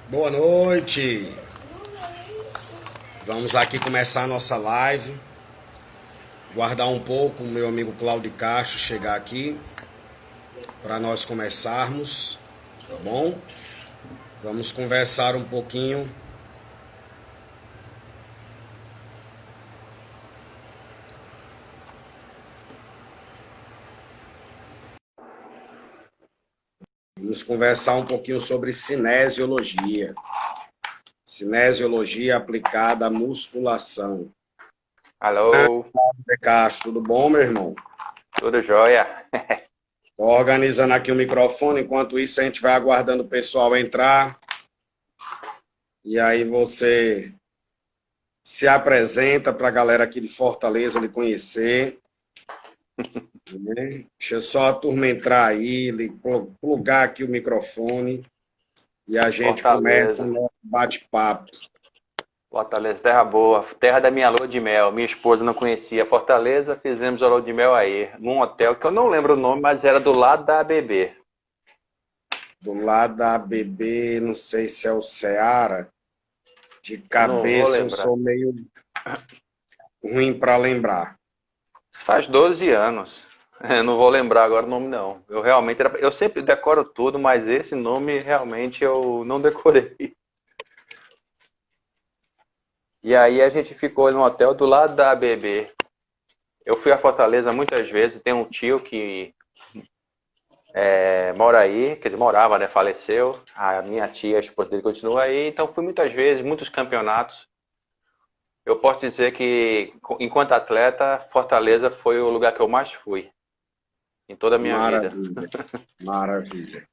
Boa noite. Vamos aqui começar a nossa live. Guardar um pouco o meu amigo Cláudio Castro chegar aqui para nós começarmos, tá bom? Vamos conversar um pouquinho. Vamos conversar um pouquinho sobre cinesiologia. Cinesiologia aplicada à musculação. Alô, Cláudio Castro, tudo bom, meu irmão? tudo jóia? Tô organizando aqui o microfone, enquanto isso a gente vai aguardando o pessoal entrar. E aí você se apresenta para a galera aqui de Fortaleza lhe conhecer. Né? Deixa só a turma entrar aí, plugar aqui o microfone e a gente começa o Fortaleza, nosso bate-papo. Fortaleza, terra boa, terra da minha lua de mel. Minha esposa não conhecia Fortaleza, fizemos a lua de mel aí, num hotel que eu não lembro o nome, mas era do lado da ABB. Do lado da ABB, não sei se é o Ceará, de Eu não vou cabeça eu lembrar. sou meio ruim para lembrar. Faz 12 anos. Eu não vou lembrar agora o nome não. Eu sempre decoro tudo, mas esse nome realmente eu não decorei. E aí a gente ficou no hotel do lado da ABB. Eu fui a Fortaleza muitas vezes, tem um tio que mora aí, quer dizer, morava, né? Faleceu. A minha tia, a esposa dele, continua aí. Então fui muitas vezes, muitos campeonatos. Eu posso dizer que, enquanto atleta, Fortaleza foi o lugar que eu mais fui em toda a minha vida. Maravilha, maravilha.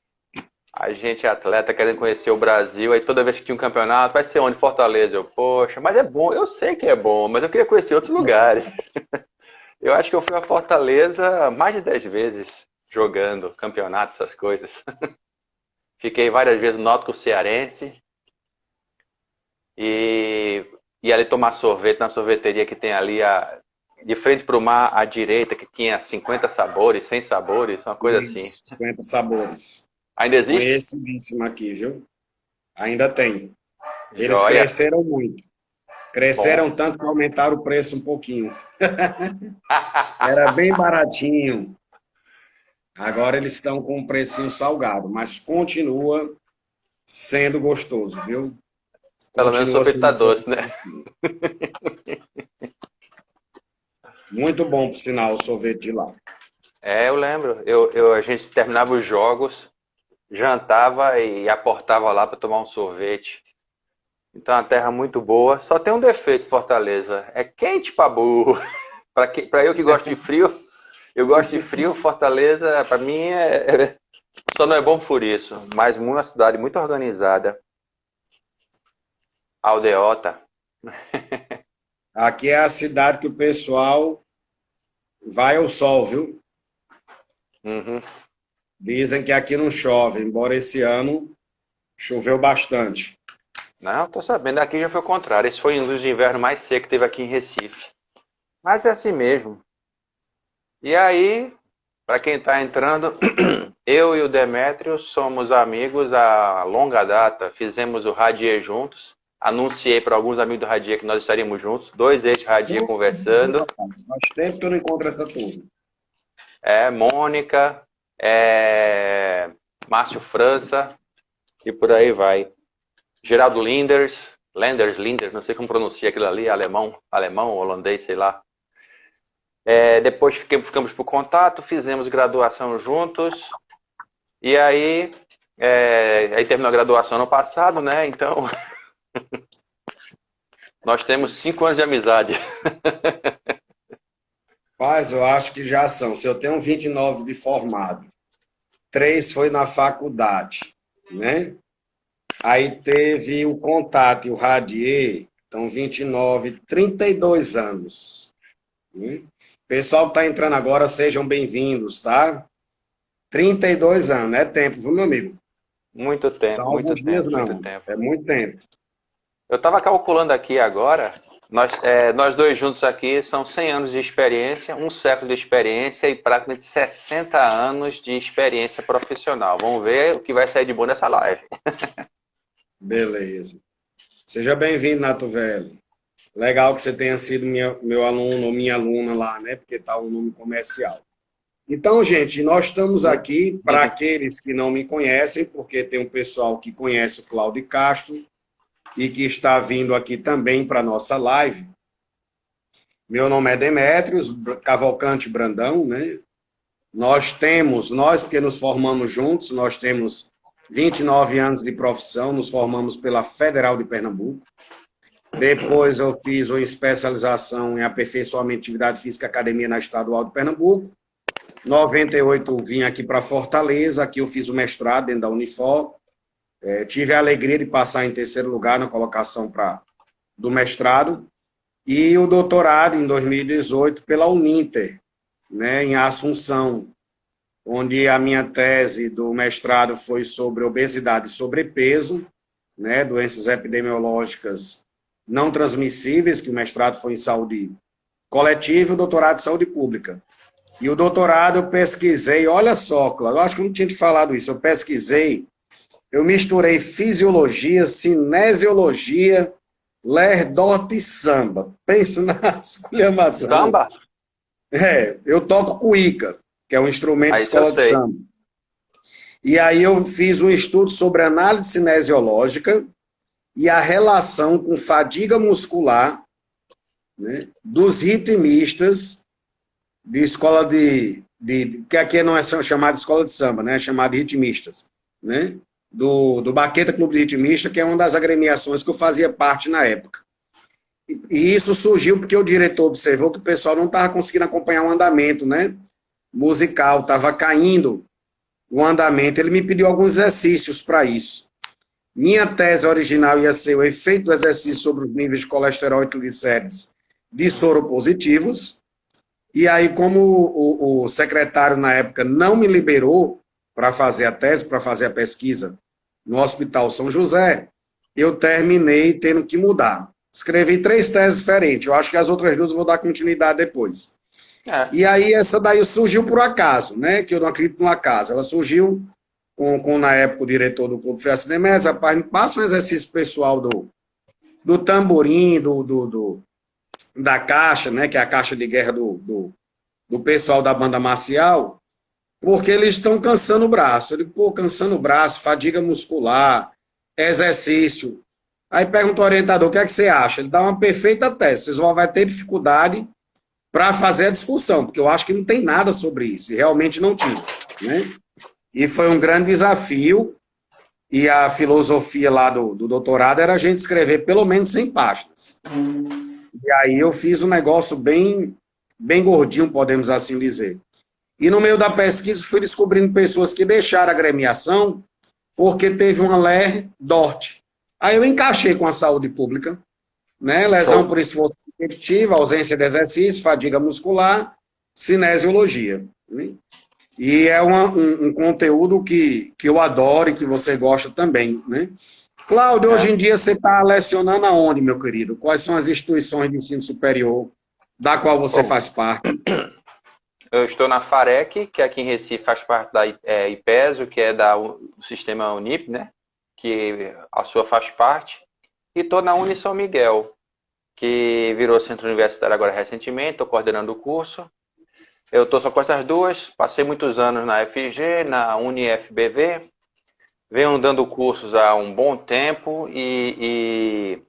A gente é atleta querendo conhecer o Brasil, aí toda vez que tinha um campeonato, vai ser onde? Fortaleza. Eu, poxa, mas é bom, eu sei que é bom, mas eu queria conhecer outros lugares. Eu acho que eu fui a Fortaleza mais de 10 vezes jogando campeonato, essas coisas. Fiquei várias vezes no Náutico Cearense, e, e ali tomar sorvete na sorveteria que tem ali de frente para o mar à direita, que tinha 50 sabores, 100 sabores, uma coisa assim. Isso, 50 sabores. Ainda existe? Conhecidíssimo aqui, viu? Ainda tem. Eles Joia. cresceram muito. Bom. Cresceram tanto que aumentaram o preço um pouquinho. Era bem baratinho. Agora eles estão com um precinho salgado, mas continua sendo gostoso, viu? Pelo menos o Continua sorvete tá sendo doce, né? gostoso. Muito bom, por sinal, o sorvete de lá. É, eu lembro. A gente terminava os jogos, jantava e aportava lá para tomar um sorvete. Então, é uma terra muito boa. Só tem um defeito, Fortaleza. É quente pra burro. Pra eu que gosto de frio, eu gosto de frio. Fortaleza, pra mim, só não é bom por isso. Mas uma cidade muito organizada. Aldeota. Aqui é a cidade que o pessoal vai ao sol, viu? Uhum. Dizem que aqui não chove, embora esse ano choveu bastante. Não, tô sabendo. Aqui já foi o contrário. Esse foi um dos invernos mais secos que teve aqui em Recife. Mas é assim mesmo. E aí, para quem está entrando, eu e o Demétrio somos amigos há longa data. Fizemos o Radier juntos. Anunciei para alguns amigos do Radier que nós estaríamos juntos. Dois ex-Radier conversando. Faz tempo que eu não encontro essa turma. Mônica, Márcio França e por aí vai. Geraldo Lenders, não sei como pronuncia aquilo ali, alemão, holandês, sei lá. Depois ficamos por contato, fizemos graduação juntos. E aí terminou a graduação no passado, né? Então, nós temos 5 anos de amizade. Mas eu acho que já são. Se eu tenho 29 de formado, 3 foi na faculdade, né? Aí teve o contato e o radier, então 29, 32 anos. Né? Pessoal que está entrando agora, sejam bem-vindos, tá? 32 anos, é tempo, viu, meu amigo? Muito São tempo, muito alguns dias, tempo, muito não. tempo. É muito tempo. Eu estava calculando aqui agora, nós dois juntos aqui são 100 anos de experiência, um século de experiência e praticamente 60 anos de experiência profissional. Vamos ver o que vai sair de bom nessa live. Beleza. Seja bem-vindo, Nato Velho. Legal que você tenha sido meu aluno ou minha aluna lá, né? Porque tá um nome comercial. Então, gente, nós estamos aqui para aqueles que não me conhecem, porque tem um pessoal que conhece o Cláudio Castro e que está vindo aqui também para a nossa live. Meu nome é Demétrios Cavalcante Brandão, né? Nós porque nos formamos juntos, nós temos 29 anos de profissão, nos formamos pela Federal de Pernambuco. Depois eu fiz uma especialização em aperfeiçoamento de atividade física academia na Estadual de Pernambuco. Em 98 eu vim aqui para Fortaleza, aqui eu fiz o mestrado dentro da Unifor. Tive a alegria de passar em terceiro lugar na colocação do mestrado. E o doutorado em 2018 pela Uninter, né, em Assunção, onde a minha tese do mestrado foi sobre obesidade e sobrepeso, né, doenças epidemiológicas não transmissíveis, que o mestrado foi em saúde coletiva e o doutorado em saúde pública. E o doutorado eu pesquisei, olha só, Cláudio, eu acho que eu não tinha te falado isso, eu misturei fisiologia, cinesiologia, lerdota e samba. Pensa na esculhambação. Samba? Eu toco cuíca, que é um instrumento de escola de samba. E aí eu fiz um estudo sobre análise cinesiológica e a relação com fadiga muscular, né, dos ritmistas de escola que aqui não é chamada de escola de samba, né, é chamada de ritmistas, né, do Baqueta Clube de Ritmista, que é uma das agremiações que eu fazia parte na época. E isso surgiu porque o diretor observou que o pessoal não estava conseguindo acompanhar o andamento, né, musical, estava caindo o andamento. Ele me pediu alguns exercícios para isso. Minha tese original ia ser o efeito do exercício sobre os níveis de colesterol e triglicérides de soropositivos. E aí, como o secretário, na época, não me liberou para fazer a tese, para fazer a pesquisa no Hospital São José, eu terminei tendo que mudar. Escrevi 3 teses diferentes. Eu acho que as outras 2 eu vou dar continuidade depois. E aí, essa daí surgiu por acaso, né? Que eu não acredito no acaso. Ela surgiu com na época, o diretor do Clube Festa Demetrios, rapaz, me passa um exercício pessoal do tamborim, da caixa, né? Que é a caixa de guerra do pessoal da banda marcial, porque eles estão cansando o braço. Eu digo, cansando o braço, fadiga muscular, exercício. Aí pergunta o orientador, o que é que você acha? Ele dá uma perfeita tese. Vocês vão ter dificuldade para fazer a discussão, porque eu acho que não tem nada sobre isso, e realmente não tinha, né? E foi um grande desafio, e a filosofia lá do doutorado era a gente escrever pelo menos 100 páginas. E aí eu fiz um negócio bem gordinho, podemos assim dizer. E no meio da pesquisa fui descobrindo pessoas que deixaram a agremiação porque teve uma LER-DORT. Aí eu encaixei com a saúde pública, né? Lesão por esforço repetitivo, ausência de exercício, fadiga muscular, cinesiologia. Né? E é um conteúdo que eu adoro e que você gosta também, né? Cláudio, hoje em dia você está lecionando aonde, meu querido? Quais são as instituições de ensino superior da qual você faz parte? Eu estou na FAREC, que aqui em Recife faz parte da IPESO, que é do sistema Unip, né? Que a sua faz parte. E estou na Uni São Miguel, que virou centro universitário agora recentemente, estou coordenando o curso. Eu estou só com essas 2, passei muitos anos na FG, na UniFBV, venho dando cursos há um bom tempo e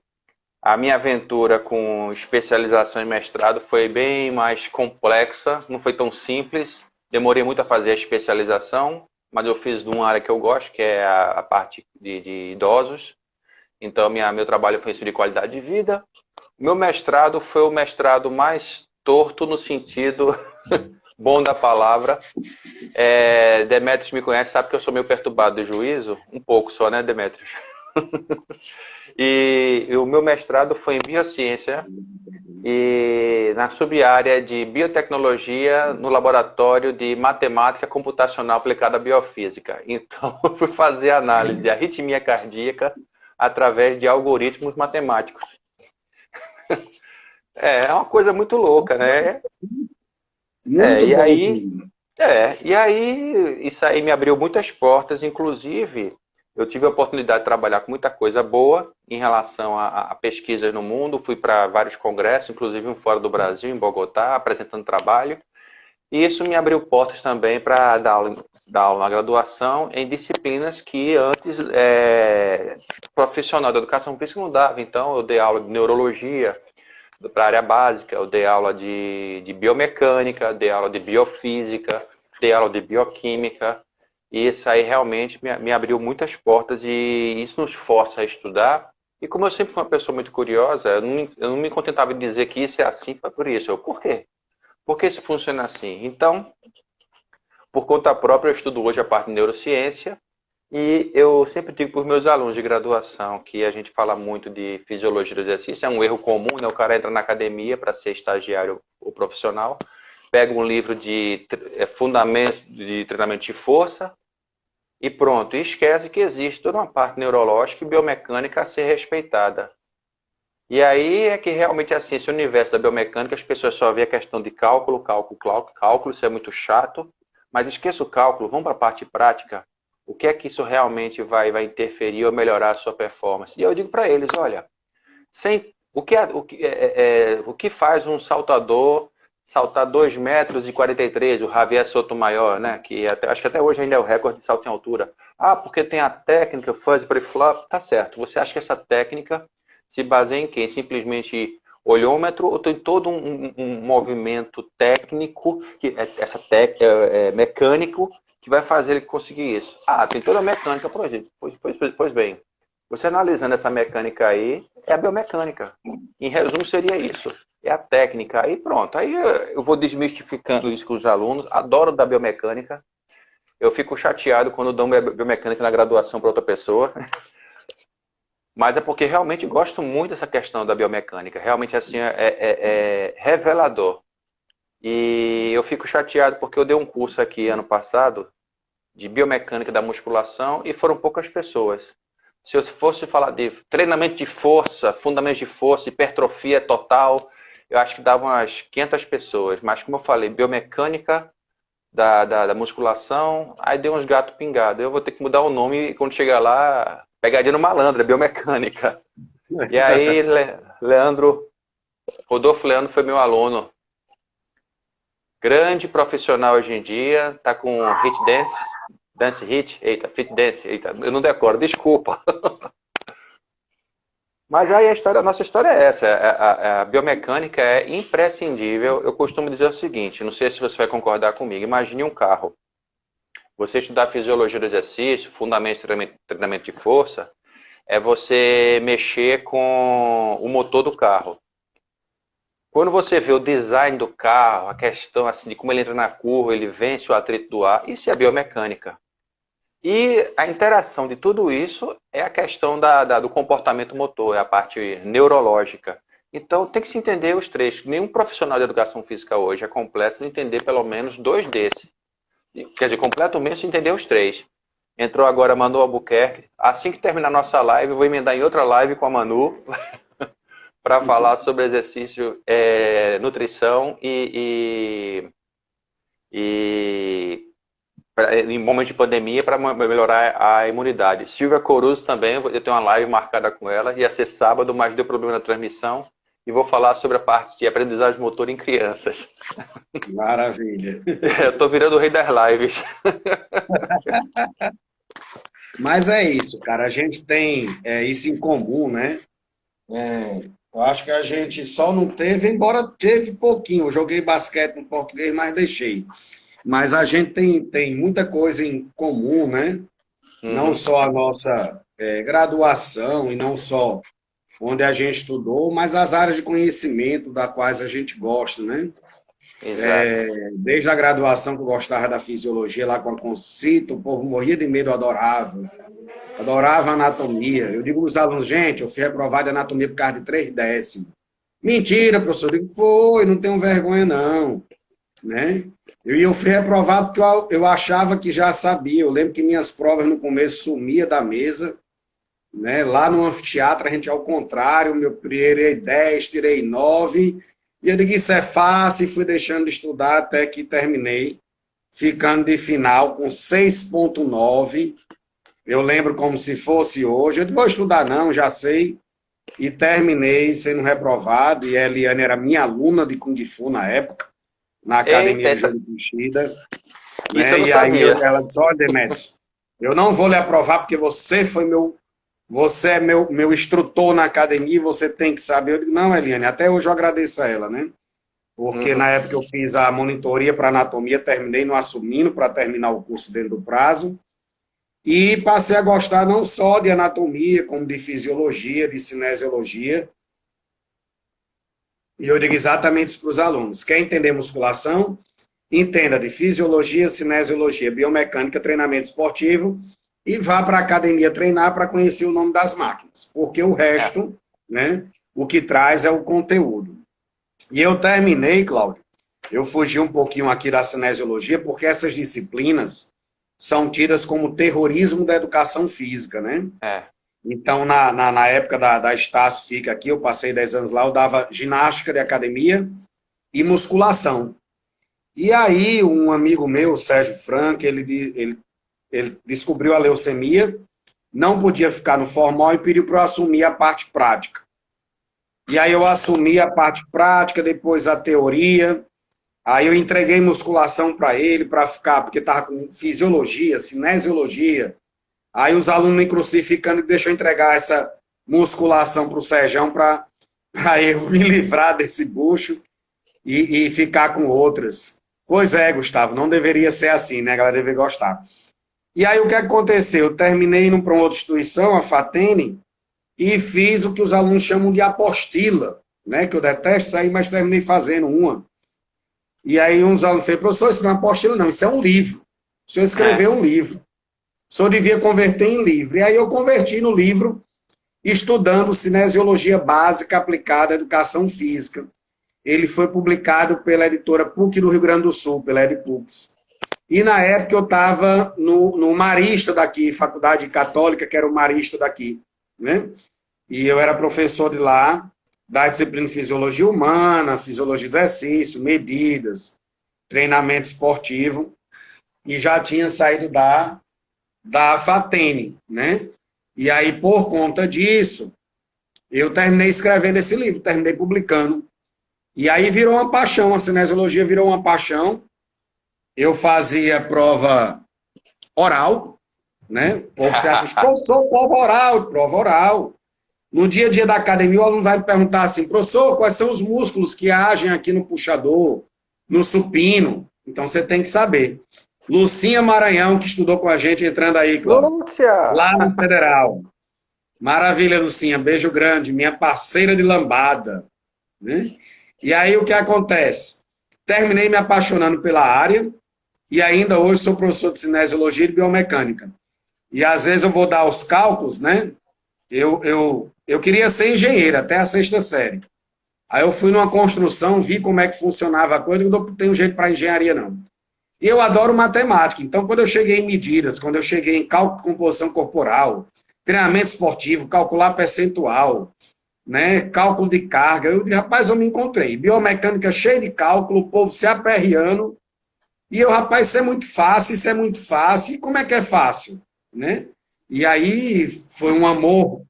a minha aventura com especialização e mestrado foi bem mais complexa, não foi tão simples, demorei muito a fazer a especialização, mas eu fiz de uma área que eu gosto, que é a parte de idosos, então meu trabalho foi isso de qualidade de vida. Meu mestrado foi o mestrado mais torto no sentido bom da palavra. Demétrios me conhece, sabe que eu sou meio perturbado do juízo, um pouco só, né, Demétrios? E o meu mestrado foi em biociência e na sub-área de biotecnologia no laboratório de matemática computacional aplicada à biofísica. Então, eu fui fazer análise de arritmia cardíaca através de algoritmos matemáticos. É uma coisa muito louca, né? E aí isso aí me abriu muitas portas, inclusive eu tive a oportunidade de trabalhar com muita coisa boa em relação a pesquisas no mundo. Fui para vários congressos, inclusive um fora do Brasil, em Bogotá, apresentando trabalho. E isso me abriu portas também para dar aula na graduação em disciplinas que antes profissional da educação física não dava. Então, eu dei aula de neurologia para a área básica, eu dei aula de biomecânica, dei aula de biofísica, dei aula de bioquímica. E isso aí realmente me abriu muitas portas e isso nos força a estudar. E como eu sempre fui uma pessoa muito curiosa, eu não me contentava de dizer que isso é assim, foi por isso. Por quê? Por que isso funciona assim? Então, por conta própria, eu estudo hoje a parte de neurociência e eu sempre digo para os meus alunos de graduação que a gente fala muito de fisiologia do exercício, é um erro comum, né? O cara entra na academia para ser estagiário ou profissional, pega um livro de fundamentos de treinamento de força e pronto, e esquece que existe toda uma parte neurológica e biomecânica a ser respeitada. E aí é que realmente assim, esse universo da biomecânica, as pessoas só vê a questão de cálculo, isso é muito chato, mas esqueça o cálculo, vamos para a parte prática. O que é que isso realmente vai interferir ou melhorar a sua performance? E eu digo para eles, olha, o que faz um saltador saltar 2,43 m, o Javier Sotomayor, né? Que acho que até hoje ainda é o recorde de salto em altura. Ah, porque tem a técnica fuzz pre-flop, tá certo. Você acha que essa técnica se baseia em quem? Simplesmente olhômetro ou tem todo um movimento técnico, mecânico, que vai fazer ele conseguir isso? Ah, tem toda a mecânica, por exemplo. Pois bem, você analisando essa mecânica aí, é a biomecânica. Em resumo, seria isso. É a técnica. Aí pronto. Aí eu vou desmistificando isso com os alunos. Adoro da biomecânica. Eu fico chateado quando dou biomecânica na graduação para outra pessoa. Mas é porque realmente gosto muito dessa questão da biomecânica. Realmente assim é revelador. E eu fico chateado porque eu dei um curso aqui ano passado de biomecânica da musculação e foram poucas pessoas. Se eu fosse falar de treinamento de força, fundamentos de força, hipertrofia total, eu acho que dava umas 500 pessoas. Mas como eu falei, biomecânica da musculação, aí deu uns gatos pingados. Eu vou ter que mudar o nome e quando chegar lá, pegadinha no malandro, biomecânica. E aí, Rodolfo Leandro foi meu aluno. Grande profissional hoje em dia, tá com hit dance hit, eita, fit dance, eita, eu não decoro, desculpa. Mas aí a nossa história é essa, a biomecânica é imprescindível. Eu costumo dizer o seguinte, não sei se você vai concordar comigo, imagine um carro. Você estudar fisiologia do exercício, fundamentos de treinamento de força, é você mexer com o motor do carro. Quando você vê o design do carro, a questão assim, de como ele entra na curva, ele vence o atrito do ar, isso é biomecânica. E a interação de tudo isso é a questão do comportamento motor, é a parte neurológica. Então tem que se entender os três. Nenhum profissional de educação física hoje é completo de entender pelo menos dois desses. Quer dizer, completo mesmo de entender os três. Entrou agora a Manu Albuquerque. Assim que terminar a nossa live, eu vou emendar em outra live com a Manu para falar sobre exercício, nutrição e em momentos de pandemia para melhorar a imunidade. Silvia Coruso também, eu tenho uma live marcada com ela, ia ser sábado, mas deu problema na transmissão, e vou falar sobre a parte de aprendizagem motor em crianças. Maravilha. Eu estou virando o rei das lives. Mas é isso, cara, a gente tem isso em comum, né? Eu acho que a gente só não teve, embora teve pouquinho, eu joguei basquete no português, mas deixei. Mas a gente tem muita coisa em comum, né? Não só a nossa graduação e não só onde a gente estudou, mas as áreas de conhecimento das quais a gente gosta, né? Desde a graduação que eu gostava da fisiologia lá com a Concito, o povo morria de medo, adorava anatomia. Eu digo aos alunos, gente, eu fui reprovado de anatomia por causa de 3 décimos. Mentira, professor. Eu digo, foi, não tenho vergonha não, né? Eu fui reprovado porque eu achava que já sabia. Eu lembro que minhas provas no começo sumia da mesa, né? Lá no anfiteatro a gente ao contrário, meu tirei 10, tirei 9, e eu digo, isso é fácil, e fui deixando de estudar até que terminei, ficando de final com 6,9, Eu lembro como se fosse hoje. Eu não vou estudar, não, já sei. E terminei sendo reprovado. E a Eliane era minha aluna de Kung Fu na época, na Eita, academia de Juripixida, isso eu né? não E aí sabia. ela disse: olha, Demetrios, eu não vou lhe aprovar porque você é meu instrutor na academia e você tem que saber. Eu digo: não, Eliane, até hoje eu agradeço a ela, né? Porque Uhum. na época eu fiz a monitoria para anatomia, terminei não assumindo para terminar o curso dentro do prazo. E passei a gostar não só de anatomia, como de fisiologia, de cinesiologia. E eu digo exatamente isso para os alunos. Quer entender musculação? Entenda de fisiologia, cinesiologia, biomecânica, treinamento esportivo e vá para a academia treinar para conhecer o nome das máquinas. Porque o É. resto, né, o que traz é o conteúdo. E eu terminei, Cláudio, eu fugi um pouquinho aqui da cinesiologia, porque essas disciplinas são tidas como terrorismo da educação física, né? É. Então, na época da Estácio Fica aqui, eu passei 10 anos lá, eu dava ginástica de academia e musculação. E aí, um amigo meu, o Sérgio Frank, ele descobriu a leucemia, não podia ficar no formal e pediu para eu assumir a parte prática. E aí eu assumi a parte prática, depois a teoria. Aí eu entreguei musculação para ele, para ficar, porque estava com fisiologia, cinesiologia. Aí os alunos me crucificando e deixou eu entregar essa musculação para o Sérgio para eu me livrar desse bucho e ficar com outras. Pois é, Gustavo, não deveria ser assim, né? A galera deveria gostar. E aí o que aconteceu? Eu terminei indo para uma outra instituição, a Fatene, e fiz o que os alunos chamam de apostila, né? Que eu detesto sair, mas terminei fazendo uma. E aí uns alunos falaram: professor, isso não é apostila, não, isso é um livro. O senhor É. escreveu um livro. O senhor devia converter em livro. E aí eu converti no livro, estudando Cinesiologia Básica Aplicada à Educação Física. Ele foi publicado pela editora PUC do Rio Grande do Sul, pela EdPUCS. E na época eu estava no Marista daqui, Faculdade Católica, que era o Marista daqui, né? E eu era professor de lá, da disciplina de Fisiologia Humana, Fisiologia de Exercício, Medidas, Treinamento Esportivo, e já tinha saído da Fatene, né? E aí, por conta disso, eu terminei escrevendo esse livro, terminei publicando. E aí virou uma paixão, a cinesiologia virou uma paixão. Eu fazia prova oral, né? O povo se assusta: professor, prova oral, prova oral. No dia a dia da academia, o aluno vai me perguntar assim: professor, quais são os músculos que agem aqui no puxador, no supino? Então você tem que saber. Lucinha Maranhão, que estudou com a gente, entrando aí, Cláudio, Lúcia! lá no Federal. Maravilha, Lucinha, beijo grande, minha parceira de lambada, né? E aí o que acontece? Terminei me apaixonando pela área e ainda hoje sou professor de cinesiologia e de biomecânica. E às vezes eu vou dar os cálculos, né? Eu queria ser engenheiro até a sexta série. Aí eu fui numa construção, vi como é que funcionava a coisa, e não tenho jeito para engenharia, não. E eu adoro matemática. Então, quando eu cheguei em medidas, quando eu cheguei em cálculo de composição corporal, treinamento esportivo, calcular percentual, né, cálculo de carga, eu disse: rapaz, eu me encontrei. Biomecânica cheia de cálculo, o povo se aperreando. E eu: rapaz, isso é muito fácil, isso é muito fácil. E como é que é fácil? Né? E aí foi um amor,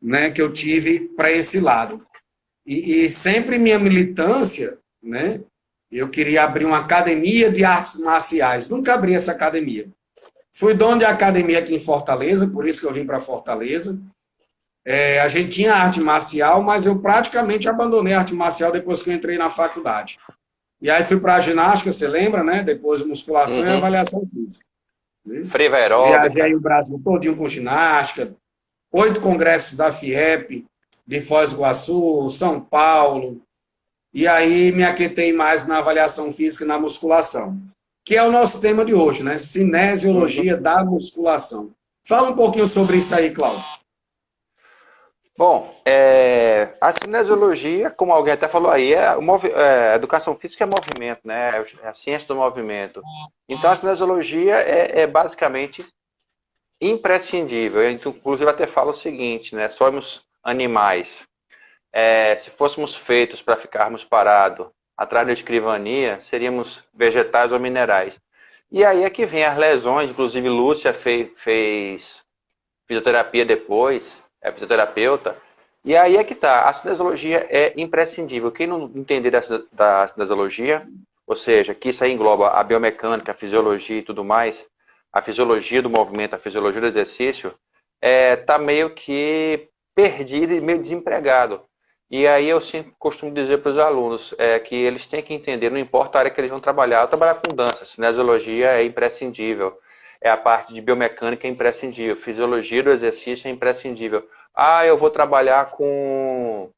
né, que eu tive para esse lado. E sempre minha militância, né, eu queria abrir uma academia de artes marciais. Nunca abri essa academia. Fui dono de academia aqui em Fortaleza, por isso que eu vim para Fortaleza. A gente tinha arte marcial, mas eu praticamente abandonei a arte marcial depois que eu entrei na faculdade. E aí fui para a ginástica, você lembra, né? Depois musculação e Uhum. avaliação física. Né? Freio Viajei aeróbica. o Brasil todinho com ginástica, 8 congressos da FIEP, de Foz do Iguaçu, São Paulo, e aí me aquetei mais na avaliação física e na musculação, que é o nosso tema de hoje, né? Uhum. Cinesiologia da musculação. Fala um pouquinho sobre isso aí, Cláudio. Bom, a cinesiologia, como alguém até falou aí, educação física é movimento, né? É a ciência do movimento. Então, a cinesiologia é basicamente imprescindível. Eu, inclusive, até falo o seguinte, né? Somos animais. Se fôssemos feitos para ficarmos parados atrás da escrivania, seríamos vegetais ou minerais. E aí é que vem as lesões, inclusive Lúcia fez fisioterapia depois, é fisioterapeuta. E aí é que tá, a cinesiologia é imprescindível. Quem não entender da cinesiologia, ou seja, que isso aí engloba a biomecânica, a fisiologia e tudo mais, a fisiologia do movimento, a fisiologia do exercício, tá meio que perdido e meio desempregado. E aí eu sempre costumo dizer para os alunos que eles têm que entender, não importa a área que eles vão trabalhar, eu trabalhar com dança, cinesiologia é imprescindível, a parte de biomecânica é imprescindível, fisiologia do exercício é imprescindível. Ah, eu vou trabalhar com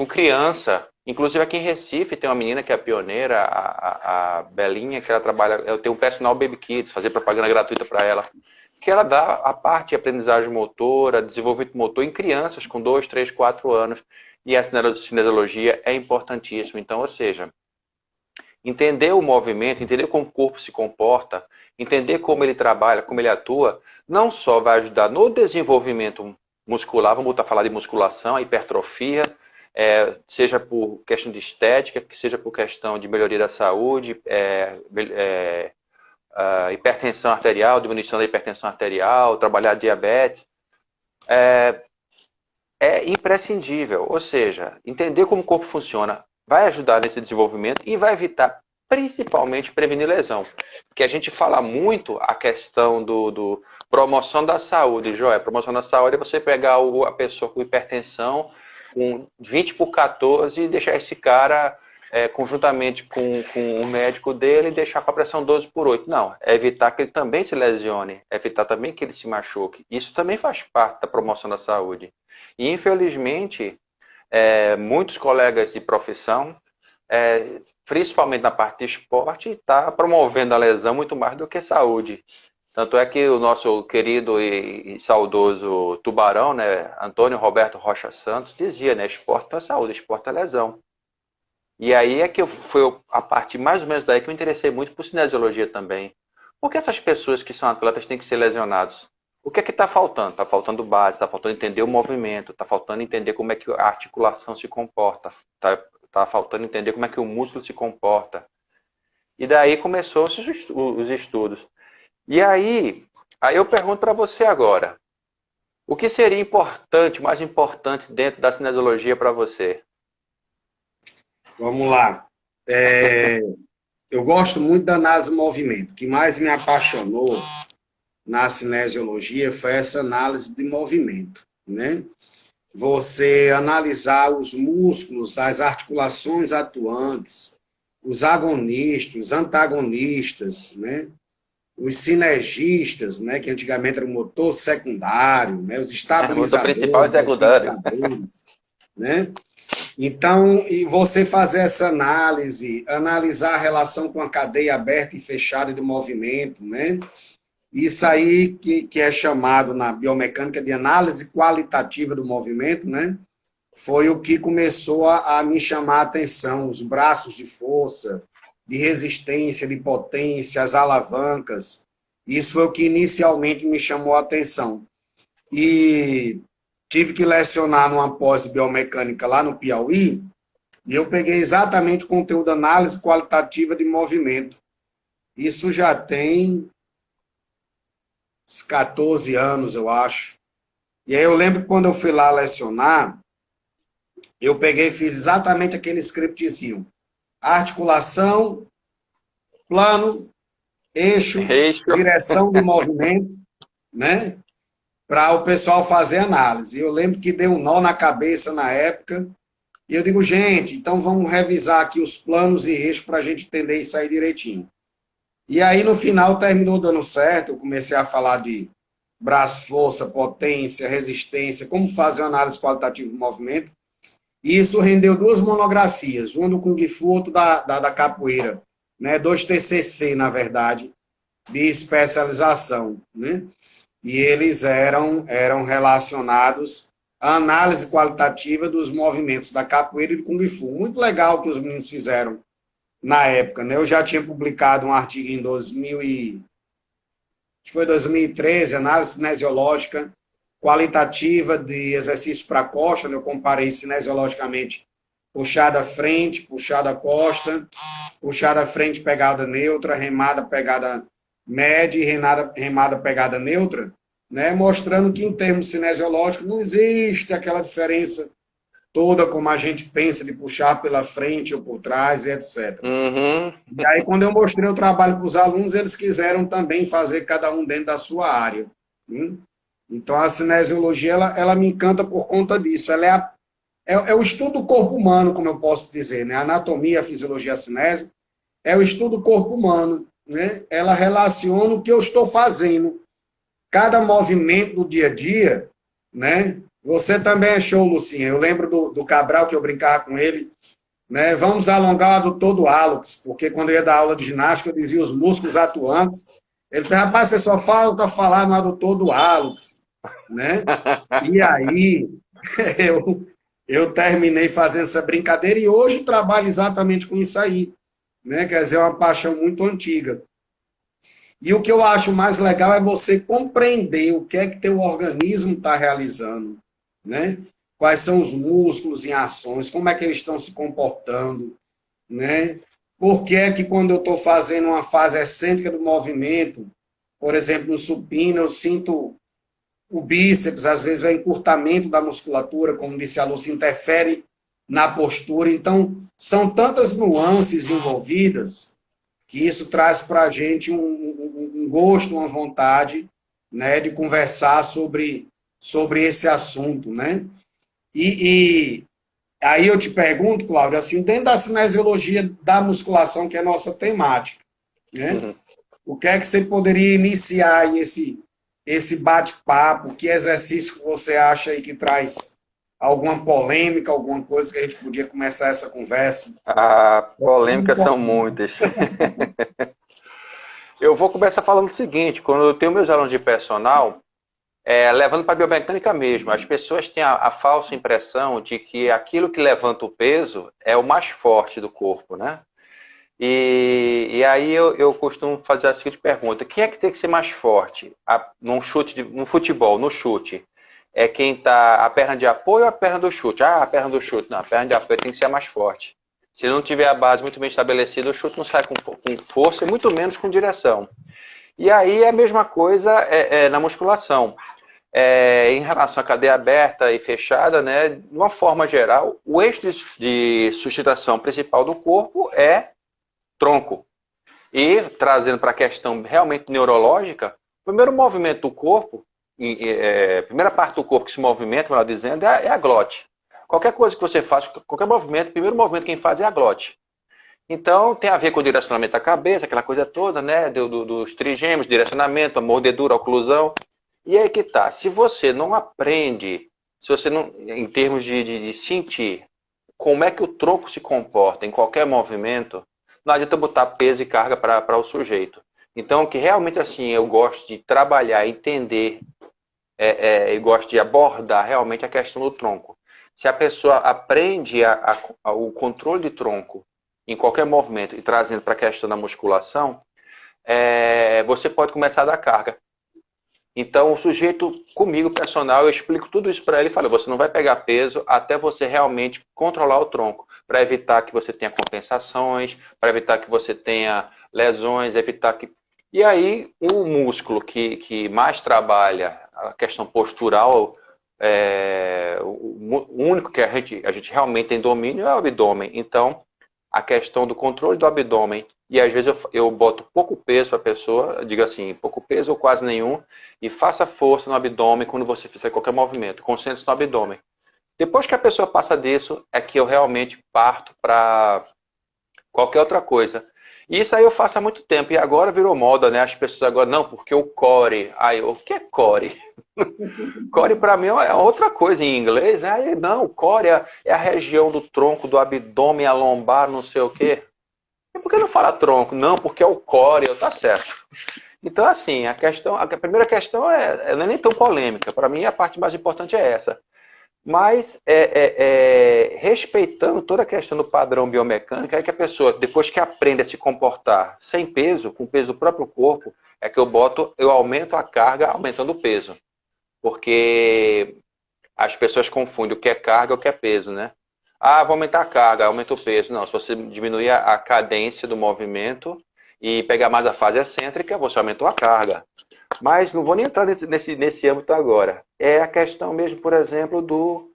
criança. Inclusive aqui em Recife tem uma menina que é pioneira, a Belinha, que ela trabalha, eu tenho um personal Baby Kids, fazer propaganda gratuita para ela, que ela dá a parte de aprendizagem motora, desenvolvimento motor em crianças com 2, 3, 4 anos. E a cinesiologia é importantíssima. Então, ou seja, entender o movimento, entender como o corpo se comporta, entender como ele trabalha, como ele atua, não só vai ajudar no desenvolvimento muscular, vamos voltar a falar de musculação, a hipertrofia, seja por questão de estética, seja por questão de melhoria da saúde, hipertensão arterial, diminuição da hipertensão arterial, trabalhar diabetes, é imprescindível. Ou seja, entender como o corpo funciona vai ajudar nesse desenvolvimento e vai evitar, principalmente, prevenir lesão. Porque a gente fala muito a questão do promoção da saúde, Joé. Promoção da saúde é você pegar a pessoa com hipertensão, com 20 por 14 e deixar esse cara conjuntamente com o médico dele, deixar com a pressão 12 por 8. Não, é evitar que ele também se lesione, é evitar também que ele se machuque. Isso também faz parte da promoção da saúde. E, infelizmente, muitos colegas de profissão, principalmente na parte de esporte, está promovendo a lesão muito mais do que saúde. Tanto é que o nosso querido e saudoso tubarão, né, Antônio Roberto Rocha Santos, dizia, né, esporte não é saúde, esporte é lesão. E aí foi a parte mais ou menos daí que eu me interessei muito por cinesiologia também. Por que essas pessoas que são atletas têm que ser lesionados? O que é que está faltando? Está faltando base, está faltando entender o movimento, está faltando entender como é que a articulação se comporta, está faltando entender como é que o músculo se comporta. E daí começou os estudos. E aí eu pergunto para você agora, o que seria importante, mais importante dentro da cinesiologia para você? Vamos lá. Eu gosto muito da análise do movimento. O que mais me apaixonou na cinesiologia foi essa análise de movimento, né? Você analisar os músculos, as articulações atuantes, os agonistas, os antagonistas, né? Os sinergistas, né? Que antigamente era o motor secundário, né? Os estabilizadores, principal e secundário, né? Então, e você fazer essa análise, analisar a relação com a cadeia aberta e fechada do movimento, né? Isso aí que é chamado na biomecânica de análise qualitativa do movimento, né? Foi o que começou a me chamar a atenção, os braços de força, de resistência, de potência, as alavancas. Isso foi o que inicialmente me chamou a atenção. E tive que lecionar numa pós de biomecânica lá no Piauí, e eu peguei exatamente o conteúdo de análise qualitativa de movimento. Isso já tem uns 14 anos, eu acho. E aí eu lembro que quando eu fui lá lecionar, eu peguei e fiz exatamente aquele scriptzinho. Articulação, plano, eixo, direção do movimento, né? Para o pessoal fazer análise. Eu lembro que deu um nó na cabeça na época, e eu digo, gente, então vamos revisar aqui os planos e eixos para a gente entender isso aí direitinho. E aí, no final, terminou dando certo, eu comecei a falar de braço, força, potência, resistência, como fazer uma análise qualitativa do movimento, e isso rendeu 2 monografias, uma do Kung Fu, outra da capoeira, né? 2 TCC, na verdade, de especialização, né? E eles eram relacionados à análise qualitativa dos movimentos da capoeira e do Kung Fu. Muito legal que os meninos fizeram na época, né? Eu já tinha publicado um artigo em 2013, análise cinesiológica qualitativa de exercício para costa, né? Eu comparei cinesiologicamente puxada frente, puxada costa, puxada frente, pegada neutra, remada, pegada média e remada pegada neutra, né, mostrando que em termos cinesiológicos não existe aquela diferença toda como a gente pensa de puxar pela frente ou por trás, e etc. Uhum. E aí, quando eu mostrei o trabalho para os alunos, eles quiseram também fazer cada um dentro da sua área. Então, a cinesiologia, ela me encanta por conta disso. Ela é o estudo do corpo humano, como eu posso dizer, né? A anatomia, a fisiologia, a cinésio, é o estudo do corpo humano, né? Ela relaciona o que eu estou fazendo. Cada movimento do dia a dia, né? Você também é show, Lucinha. Eu lembro do Cabral, que eu brincava com ele, né? Vamos alongar o adutor do hálux, porque quando eu ia dar aula de ginástica, eu dizia os músculos atuantes. Ele falou, rapaz, você só falta falar no adutor do hálux, né? E aí, eu terminei fazendo essa brincadeira e hoje trabalho exatamente com isso aí, né? Quer dizer, é uma paixão muito antiga. E o que eu acho mais legal é você compreender o que é que teu organismo está realizando, né? Quais são os músculos em ações, como é que eles estão se comportando, né? Por que é que quando eu estou fazendo uma fase excêntrica do movimento, por exemplo, no supino, eu sinto o bíceps, às vezes o encurtamento da musculatura, como disse a Lúcia, interfere na postura. Então, são tantas nuances envolvidas que isso traz para a gente um gosto, uma vontade, né, de conversar sobre esse assunto, né? E aí eu te pergunto, Cláudio, assim, dentro da cinesiologia da musculação, que é a nossa temática, né? Uhum. O que é que você poderia iniciar aí esse bate-papo? Que exercício que você acha aí que traz alguma polêmica, alguma coisa que a gente podia começar essa conversa? Polêmicas são muitas. Eu vou começar falando o seguinte: quando eu tenho meus alunos de personal, levando para a biomecânica mesmo, as pessoas têm a falsa impressão de que aquilo que levanta o peso é o mais forte do corpo, né? E aí eu costumo fazer a seguinte pergunta: quem é que tem que ser mais forte? Num chute, no futebol, no chute, é quem está a perna de apoio ou a perna do chute? Ah, a perna do chute. Não, a perna de apoio tem que ser a mais forte. Se não tiver a base muito bem estabelecida, o chute não sai com força e muito menos com direção. E aí é a mesma coisa na musculação. Em relação à cadeia aberta e fechada, né, de uma forma geral, o eixo de sustentação principal do corpo é tronco. E trazendo para a questão realmente neurológica, o primeiro movimento do corpo, a primeira parte do corpo que se movimenta, melhor dizendo, é a glote. Qualquer coisa que você faz, qualquer movimento, o primeiro movimento que quem faz é a glote. Então, tem a ver com o direcionamento da cabeça, aquela coisa toda, né? Dos trigêmeos, direcionamento, a mordedura, a oclusão. E aí que tá. Se você não aprende, se você não, em termos de sentir como é que o tronco se comporta em qualquer movimento, não adianta botar peso e carga para o sujeito. Então, que realmente assim, eu gosto de trabalhar, entender, e gosto de abordar realmente a questão do tronco. Se a pessoa aprende o controle de tronco em qualquer movimento e trazendo para a questão da musculação, você pode começar a dar carga. Então, o sujeito, comigo, personal, eu explico tudo isso para ele e falo, você não vai pegar peso até você realmente controlar o tronco, para evitar que você tenha compensações, para evitar que você tenha lesões, evitar que... E aí, o músculo que mais trabalha a questão postural, o único que a gente realmente tem domínio é o abdômen. Então, a questão do controle do abdômen, e às vezes eu boto pouco peso para a pessoa, digo assim, pouco peso ou quase nenhum, e faça força no abdômen quando você fizer qualquer movimento, concentre-se no abdômen. Depois que a pessoa passa disso, é que eu realmente parto para qualquer outra coisa. E isso aí eu faço há muito tempo, e agora virou moda, né? As pessoas agora, não, porque o core. Aí, o que é core? Core para mim é outra coisa em inglês, né? Aí, não, o core é a região do tronco, do abdômen, a lombar, não sei o quê. E por que não fala tronco? Não, porque é o core, tá certo. Então, assim, a primeira questão não é nem tão polêmica. Para mim, a parte mais importante é essa. Mas, respeitando toda a questão do padrão biomecânico, é que a pessoa, depois que aprende a se comportar sem peso, com o peso do próprio corpo, é que eu aumento a carga aumentando o peso. Porque as pessoas confundem o que é carga e o que é peso, né? Ah, vou aumentar a carga, aumenta o peso. Não, se você diminuir a cadência do movimento e pegar mais a fase excêntrica, você aumentou a carga. Mas não vou nem entrar nesse âmbito agora. É a questão mesmo, por exemplo,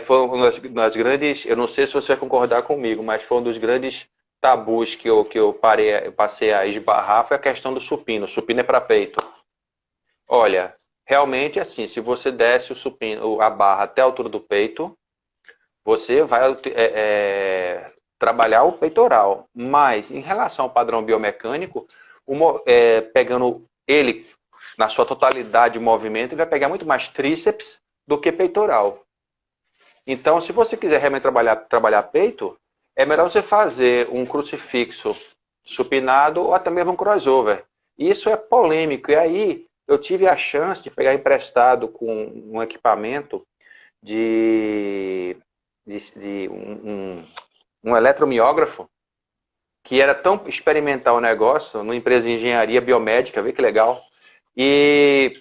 foi uma das grandes, eu não sei se você vai concordar comigo, mas foi um dos grandes tabus que eu passei a esbarrar foi a questão do supino. O supino é para peito. Olha, realmente assim, se você desce o supino, a barra até a altura do peito, você vai trabalhar o peitoral. Mas em relação ao padrão biomecânico, pegando ele na sua totalidade de movimento, ele vai pegar muito mais tríceps do que peitoral. Então, se você quiser realmente trabalhar peito, é melhor você fazer um crucifixo supinado ou até mesmo um crossover. Isso é polêmico. E aí, eu tive a chance de pegar emprestado com um equipamento de um eletromiógrafo, que era tão experimental o negócio, numa empresa de engenharia biomédica, vê que legal. E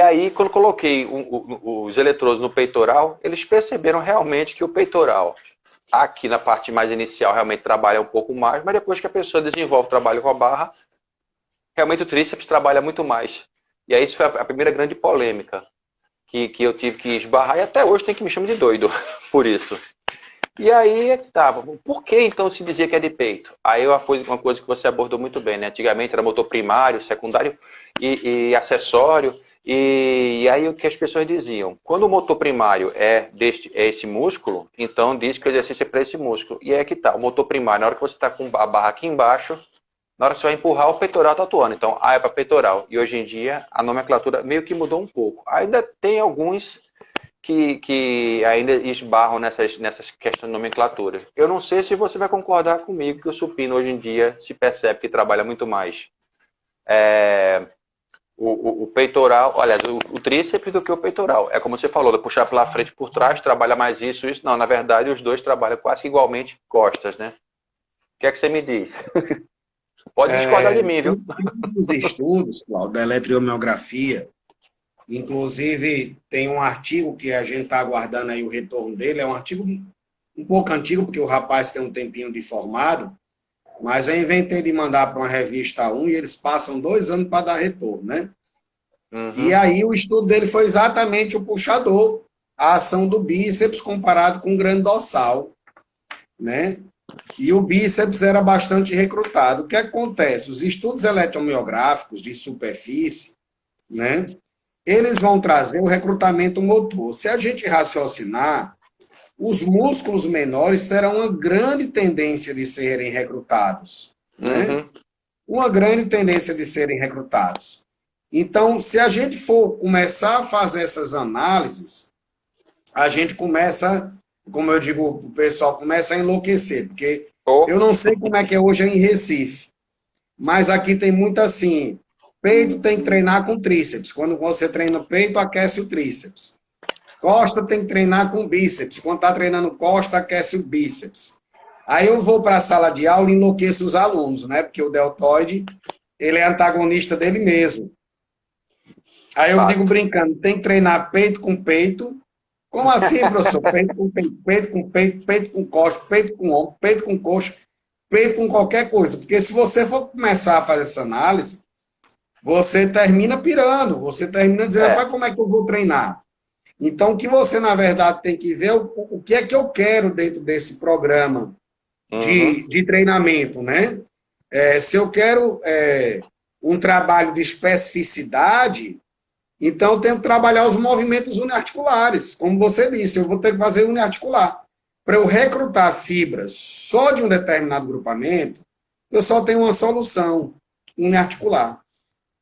aí, quando coloquei os eletrodos no peitoral, eles perceberam realmente que o peitoral, aqui na parte mais inicial, realmente trabalha um pouco mais, mas depois que a pessoa desenvolve o trabalho com a barra, realmente o tríceps trabalha muito mais. E aí, isso foi a primeira grande polêmica que eu tive que esbarrar, e até hoje tem que me chamar de doido por isso. E aí, por que então se dizia que é de peito? Aí uma coisa que você abordou muito bem, né? Antigamente era motor primário, secundário e acessório. E aí o que as pessoas diziam? Quando o motor primário é esse músculo, então diz que o exercício é para esse músculo. E é que tá, o motor primário, na hora que você está com a barra aqui embaixo, na hora que você vai empurrar, o peitoral está atuando. Então, é para peitoral. E hoje em dia, a nomenclatura meio que mudou um pouco. Ainda tem alguns que ainda esbarram nessas questões de nomenclatura. Eu não sei se você vai concordar comigo que o supino hoje em dia se percebe que trabalha muito mais o peitoral, aliás, o tríceps do que o peitoral. É como você falou, de puxar pela frente e por trás, trabalha mais isso. Não, na verdade, os dois trabalham quase que igualmente costas, né? O que é que você me diz? Pode discordar de mim, viu? Os estudos, Cláudio, da eletromiografia, inclusive tem um artigo que a gente está aguardando aí o retorno dele, é um artigo um pouco antigo, porque o rapaz tem um tempinho de formado, mas eu inventei de mandar para uma revista 1 e eles passam 2 anos para dar retorno, né? Uhum. E aí o estudo dele foi exatamente o puxador, a ação do bíceps comparado com o grande dorsal, né? E o bíceps era bastante recrutado. O que acontece? Os estudos eletromiográficos de superfície, né? Eles vão trazer o recrutamento motor. Se a gente raciocinar, os músculos menores terão uma grande tendência de serem recrutados. Né? Uhum. Uma grande tendência de serem recrutados. Então, se a gente for começar a fazer essas análises, a gente começa, como eu digo, o pessoal começa a enlouquecer, porque eu não sei como é que é hoje em Recife, mas aqui tem muito assim, peito tem que treinar com tríceps. Quando você treina peito, aquece o tríceps. Costa tem que treinar com bíceps. Quando está treinando costa, aquece o bíceps. Aí eu vou para a sala de aula e enlouqueço os alunos, né? Porque o deltoide, ele é antagonista dele mesmo. Aí eu digo brincando, tem que treinar peito com peito. Como assim, professor? Peito com peito, peito com peito, peito com costa, peito com ombro, peito com coxa, peito com qualquer coisa. Porque se você for começar a fazer essa análise, você termina pirando, você termina dizendo, mas como é que eu vou treinar? Então, o que você, na verdade, tem que ver o que é que eu quero dentro desse programa de treinamento, né? Se eu quero um trabalho de especificidade, então eu tenho que trabalhar os movimentos uniarticulares. Como você disse, eu vou ter que fazer uniarticular. Para eu recrutar fibras só de um determinado grupamento, eu só tenho uma solução, uniarticular.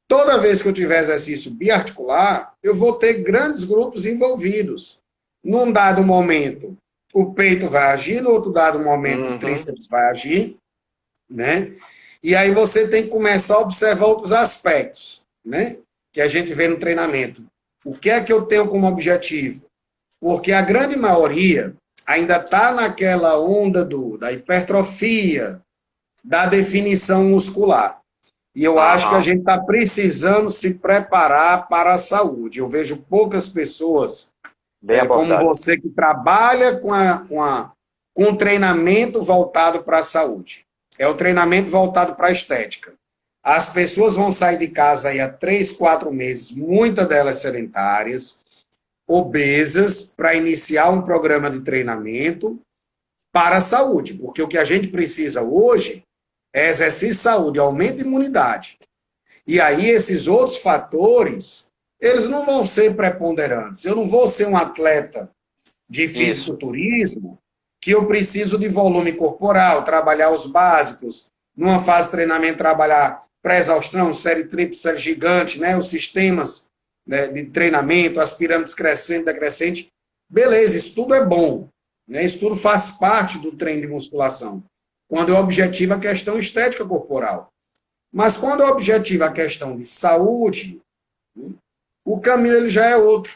Toda vez que eu tiver exercício biarticular, eu vou ter grandes grupos envolvidos. Num dado momento, o peito vai agir, no outro dado momento, o tríceps vai agir, né? E aí você tem que começar a observar outros aspectos, né? Que a gente vê no treinamento. O que é que eu tenho como objetivo? Porque a grande maioria ainda está naquela onda da hipertrofia, da definição muscular. E eu acho que a gente está precisando se preparar para a saúde. Eu vejo poucas pessoas, como você, que trabalha com um treinamento voltado para a saúde. É o treinamento voltado para a estética. As pessoas vão sair de casa aí há 3, 4 meses, muitas delas sedentárias, obesas, para iniciar um programa de treinamento para a saúde, porque o que a gente precisa hoje é exercício de saúde, aumento de imunidade. E aí esses outros fatores, eles não vão ser preponderantes. Eu não vou ser um atleta de fisiculturismo que eu preciso de volume corporal, trabalhar os básicos, numa fase de treinamento trabalhar pré-exaustão, série tríplice, série gigante, né, os sistemas, né, de treinamento, as pirâmides crescente, decrescente. Beleza, isso tudo é bom. Né, isso tudo faz parte do treino de musculação. Quando eu objetivo a questão estética corporal. Mas quando eu objetivo a questão de saúde, né, o caminho ele já é outro.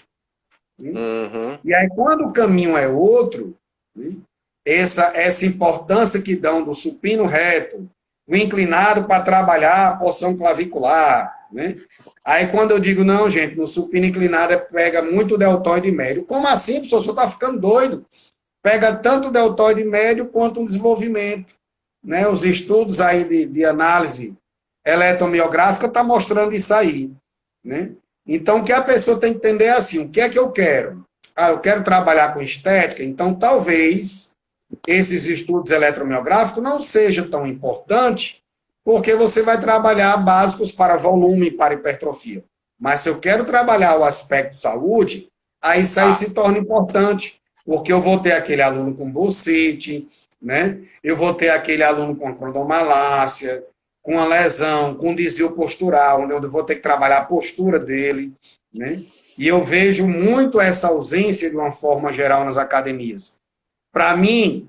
Né? E aí, quando o caminho é outro, né, essa importância que dão do supino reto, o inclinado para trabalhar a porção clavicular, né? Aí quando eu digo, não, gente, no supino inclinado pega muito deltoide médio. Como assim, professor? O senhor está ficando doido. Pega tanto o deltoide médio quanto o desenvolvimento. Né? Os estudos aí de análise eletromiográfica estão mostrando isso aí. Né? Então, o que a pessoa tem que entender é assim, o que é que eu quero? Ah, eu quero trabalhar com estética, então talvez esses estudos eletromiográficos não sejam tão importantes, porque você vai trabalhar básicos para volume e para hipertrofia. Mas se eu quero trabalhar o aspecto saúde, aí isso aí se torna importante, porque eu vou ter aquele aluno com bursite, né? Eu vou ter aquele aluno com acrodomalácia, com uma lesão, com desvio postural, onde eu vou ter que trabalhar a postura dele, né? E eu vejo muito essa ausência de uma forma geral nas academias. Para mim,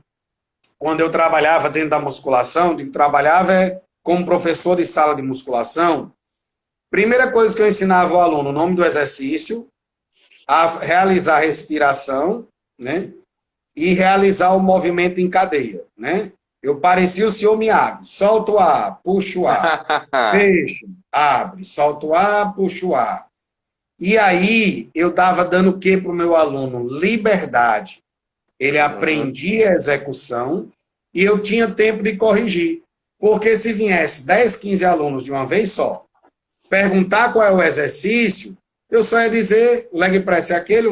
quando eu trabalhava dentro da musculação, trabalhava como professor de sala de musculação, primeira coisa que eu ensinava ao aluno, o nome do exercício, a realizar a respiração, né? E realizar o movimento em cadeia, né? Eu parecia o senhor Miyagi, solta o ar, puxa o ar, fecha, abre, solta o ar, puxa o ar. E aí, eu estava dando o que para o meu aluno? Liberdade. Ele aprendia a execução e eu tinha tempo de corrigir. Porque se viesse 10, 15 alunos de uma vez só, perguntar qual é o exercício, eu só ia dizer, o leg press é aquele,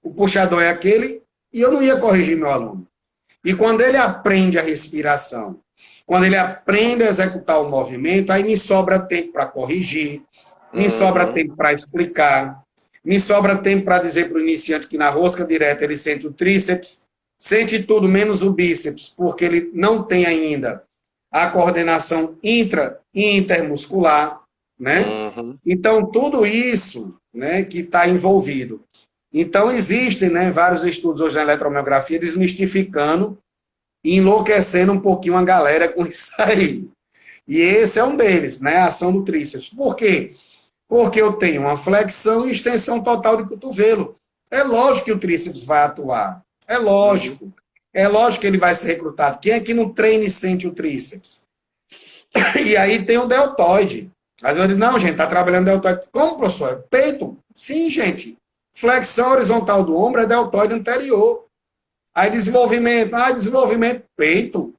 o puxador é aquele, e eu não ia corrigir meu aluno. E quando ele aprende a respiração, quando ele aprende a executar o movimento, aí me sobra tempo para corrigir, me sobra tempo para explicar, me sobra tempo para dizer para o iniciante que na rosca direta ele sente o tríceps, sente tudo menos o bíceps, porque ele não tem ainda a coordenação intra e intermuscular, né? Então, tudo isso, né, que está envolvido. Então, existem, né, vários estudos hoje na eletromiografia desmistificando e enlouquecendo um pouquinho a galera com isso aí. E esse é um deles, né, a ação do tríceps. Por quê? Porque eu tenho uma flexão e extensão total de cotovelo. É lógico que o tríceps vai atuar. É lógico. É lógico que ele vai ser recrutado. Quem é que não treina e sente o tríceps? E aí tem o deltoide. Às vezes eu digo, não, gente, está trabalhando deltoide. Como, professor? É peito? Sim, gente. Flexão horizontal do ombro é deltoide anterior. Aí desenvolvimento. Desenvolvimento peito.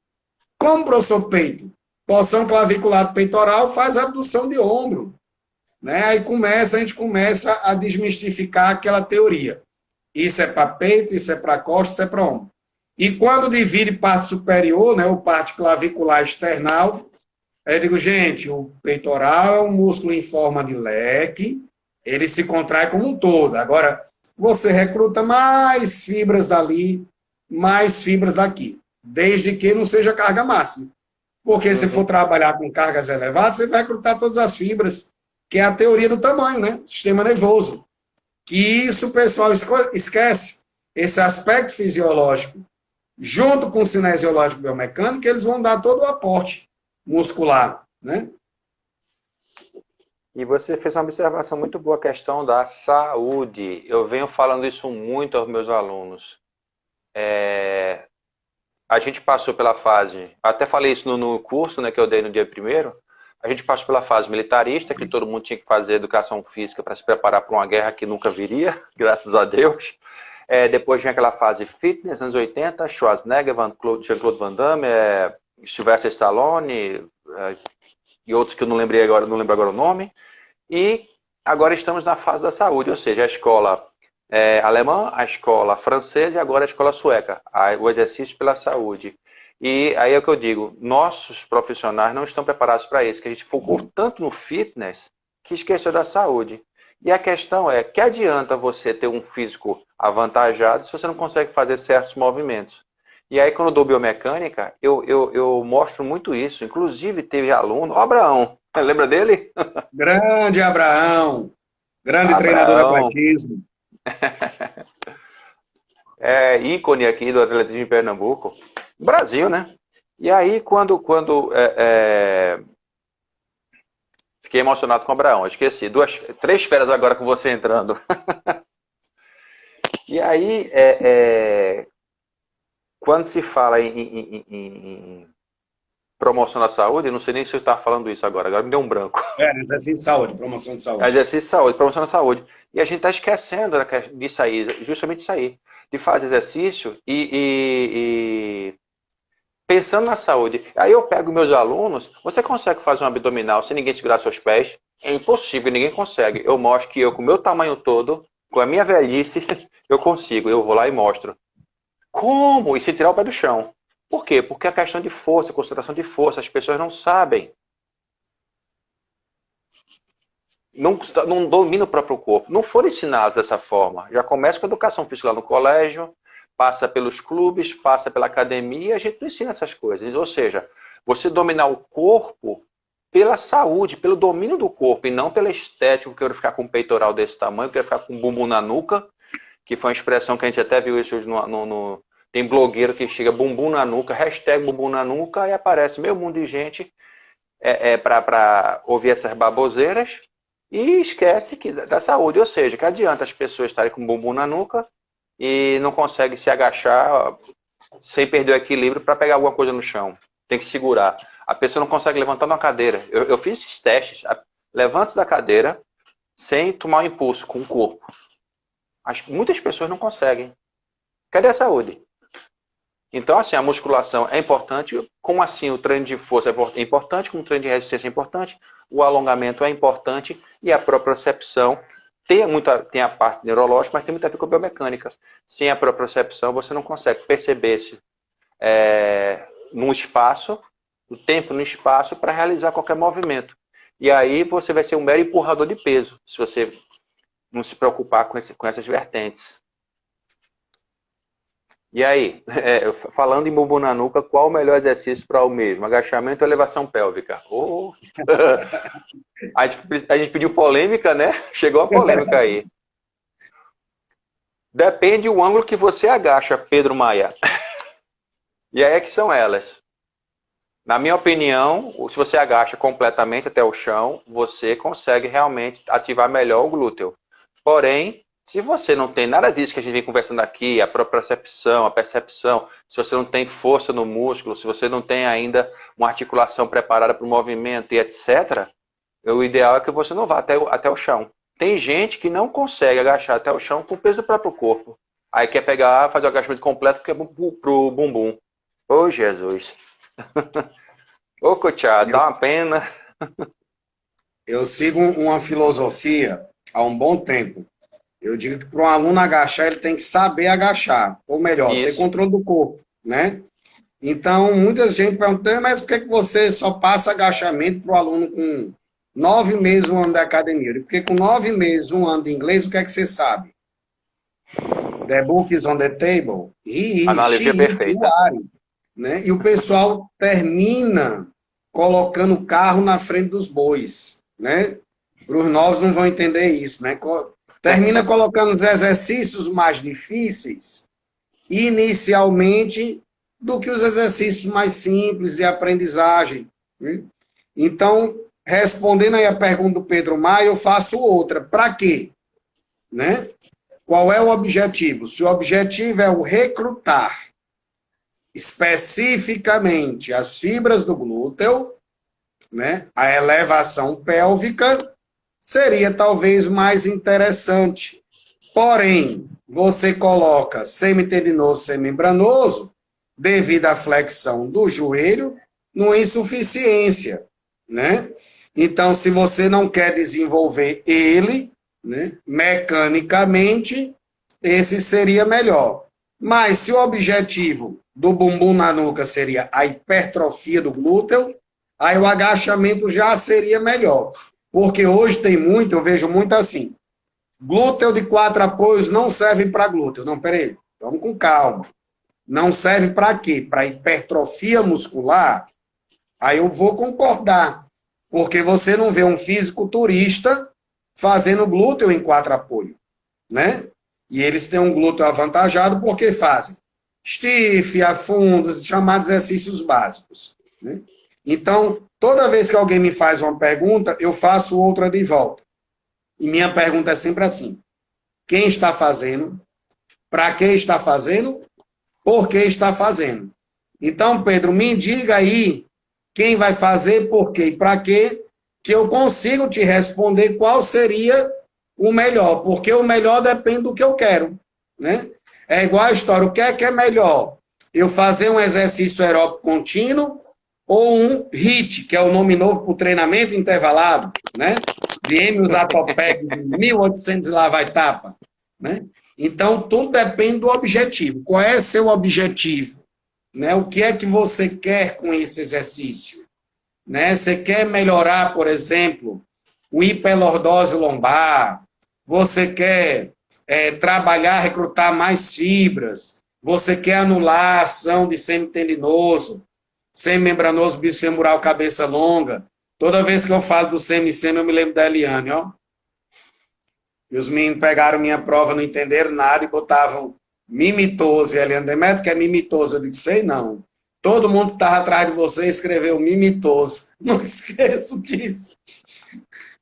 Como, professor, peito? Porção clavicular peitoral faz abdução de ombro. Né? Aí a gente começa a desmistificar aquela teoria. Isso é para peito, isso é para costa, isso é para ombro. E quando divide parte superior, né, ou parte clavicular external, eu digo, gente, o peitoral é um músculo em forma de leque, ele se contrai como um todo. Agora, você recruta mais fibras dali, mais fibras daqui, desde que não seja carga máxima. Porque se for trabalhar com cargas elevadas, você vai recrutar todas as fibras, que é a teoria do tamanho, né? Sistema nervoso. Que isso o pessoal esquece. Esse aspecto fisiológico, junto com o cinesiológico biomecânico, eles vão dar todo o aporte muscular, né? E você fez uma observação muito boa, a questão da saúde. Eu venho falando isso muito aos meus alunos. A gente passou pela fase, até falei isso no curso, né, que eu dei no dia 1º, a gente passou pela fase militarista, que todo mundo tinha que fazer educação física para se preparar para uma guerra que nunca viria, graças a Deus. Depois vinha aquela fase fitness, anos 80, Schwarzenegger, Jean-Claude Van Damme, Sylvester Stallone, e outros que eu não lembrei agora, não lembro agora o nome. E agora estamos na fase da saúde, ou seja, a escola alemã, a escola francesa e agora a escola sueca, o exercício pela saúde. E aí é o que eu digo, nossos profissionais não estão preparados para isso, que a gente focou tanto no fitness que esqueceu da saúde. E a questão é, que adianta você ter um físico avantajado se você não consegue fazer certos movimentos? E aí, quando eu dou biomecânica, eu mostro muito isso. Inclusive, teve aluno, o Abraão, lembra dele? Grande Abraão, grande treinador de Abraão, atletismo. é ícone aqui do atletismo em Pernambuco, Brasil, né? E aí, quando fiquei emocionado com o Abraão, eu esqueci, 3 férias agora com você entrando. E aí, quando se fala em promoção da saúde, não sei nem se eu estava falando isso agora me deu um branco. Exercício de saúde, promoção de saúde. Exercício de saúde, promoção da saúde. E a gente está esquecendo disso aí, justamente isso aí, de fazer exercício e pensando na saúde. Aí eu pego meus alunos, você consegue fazer um abdominal sem ninguém segurar seus pés? É impossível, ninguém consegue. Eu mostro que eu, com o meu tamanho todo, com a minha velhice, eu consigo. Eu vou lá e mostro. Como? E se tirar o pé do chão. Por quê? Porque a questão de força, concentração de força, as pessoas não sabem. Não dominam o próprio corpo. Não foram ensinados dessa forma. Já começa com a educação física lá no colégio, passa pelos clubes, passa pela academia, a gente não ensina essas coisas. Ou seja, você dominar o corpo pela saúde, pelo domínio do corpo, e não pela estética. Eu quero ficar com um peitoral desse tamanho, eu quero ficar com um bumbum na nuca, que foi uma expressão que a gente até viu isso hoje tem blogueiro que chega bumbum na nuca, hashtag bumbum na nuca, e aparece meio mundo de gente para ouvir essas baboseiras e esquece da saúde. Ou seja, que adianta as pessoas estarem com bumbum na nuca e não conseguem se agachar sem perder o equilíbrio para pegar alguma coisa no chão. Tem que segurar. A pessoa não consegue levantar uma cadeira. Eu fiz esses testes. Levante da cadeira sem tomar um impulso com o corpo. Muitas pessoas não conseguem. Cadê a saúde? Então, assim, a musculação é importante, como assim o treino de força é importante, como o treino de resistência é importante, o alongamento é importante e a propriocepção tem a parte neurológica, mas tem muito a ver com a biomecânica. Sem a propriocepção, você não consegue perceber-se num espaço, o tempo no espaço para realizar qualquer movimento. E aí você vai ser um mero empurrador de peso, se você não se preocupar com essas vertentes. E aí, falando em bumbum na nuca, qual o melhor exercício para o mesmo? Agachamento ou elevação pélvica? Oh. A gente pediu polêmica, né? Chegou a polêmica aí. Depende do ângulo que você agacha, Pedro Maia. E aí é que são elas. Na minha opinião, se você agacha completamente até o chão, você consegue realmente ativar melhor o glúteo. Porém, se você não tem nada disso que a gente vem conversando aqui, a propriocepção, a percepção, se você não tem força no músculo, se você não tem ainda uma articulação preparada para o movimento e etc., o ideal é que você não vá até o chão. Tem gente que não consegue agachar até o chão com o peso do próprio corpo. Aí quer fazer o agachamento completo porque é pro bumbum. Ô, Jesus. Ô, coteado, dá uma pena. Eu sigo uma filosofia há um bom tempo. Eu digo que para um aluno agachar, ele tem que saber agachar. Ou melhor, ter controle do corpo, né? Então, muita gente pergunta, mas por que você só passa agachamento para o aluno com 9 meses, 1 ano de academia? Porque com 9 meses, 1 ano de inglês, o que é que você sabe? The book is on the table. Analogia perfeita. Né? E o pessoal termina colocando o carro na frente dos bois, né? Para os novos não vão entender isso, né? Termina colocando os exercícios mais difíceis inicialmente do que os exercícios mais simples de aprendizagem. Né? Então, respondendo aí a pergunta do Pedro Maia, eu faço outra. Para quê? Né? Qual é o objetivo? Se o objetivo é o recrutar especificamente as fibras do glúteo, né? A elevação pélvica seria talvez mais interessante. Porém, você coloca semitendinoso, semembranoso, devido à flexão do joelho, numa insuficiência. né? Então, se você não quer desenvolver ele, né, mecanicamente, esse seria melhor. Mas se o objetivo do bumbum na nuca seria a hipertrofia do glúteo, aí o agachamento já seria melhor. Porque hoje tem muito, eu vejo muito assim, glúteo de 4 apoios não serve para glúteo. Não, peraí, vamos com calma. Não serve para quê? Para hipertrofia muscular? Aí eu vou concordar. Porque você não vê um fisiculturista fazendo glúteo em 4 apoios, né? E eles têm um glúteo avantajado porque fazem stiff, afundos, chamados exercícios básicos, né? Então, toda vez que alguém me faz uma pergunta, eu faço outra de volta. E minha pergunta é sempre assim: quem está fazendo? Para que está fazendo? Por que está fazendo? Então, Pedro, me diga aí quem vai fazer, por quê e para quê, que eu consigo te responder qual seria o melhor, porque o melhor depende do que eu quero, né? É igual a história, o que é melhor? Eu fazer um exercício aeróbico contínuo ou um HIIT, que é o nome novo para o treinamento intervalado, né? De Emius Atopec, de 1800 e lá vai tapa, né? Então, tudo depende do objetivo. Qual é seu objetivo? Né? O que é que você quer com esse exercício? Né? Você quer melhorar, por exemplo, o hiperlordose lombar? Você quer trabalhar, recrutar mais fibras? Você quer anular a ação de semitendinoso, semimembranoso bifemoral cabeça longa? Toda vez que eu falo do semi-semi, eu me lembro da Eliane, ó. E os meninos pegaram minha prova, não entenderam nada e botavam mimitose. E a Eliane Demetrio, que é mimitose. Eu disse, sei não. Todo mundo que estava atrás de você escreveu mimitose. Não esqueço disso.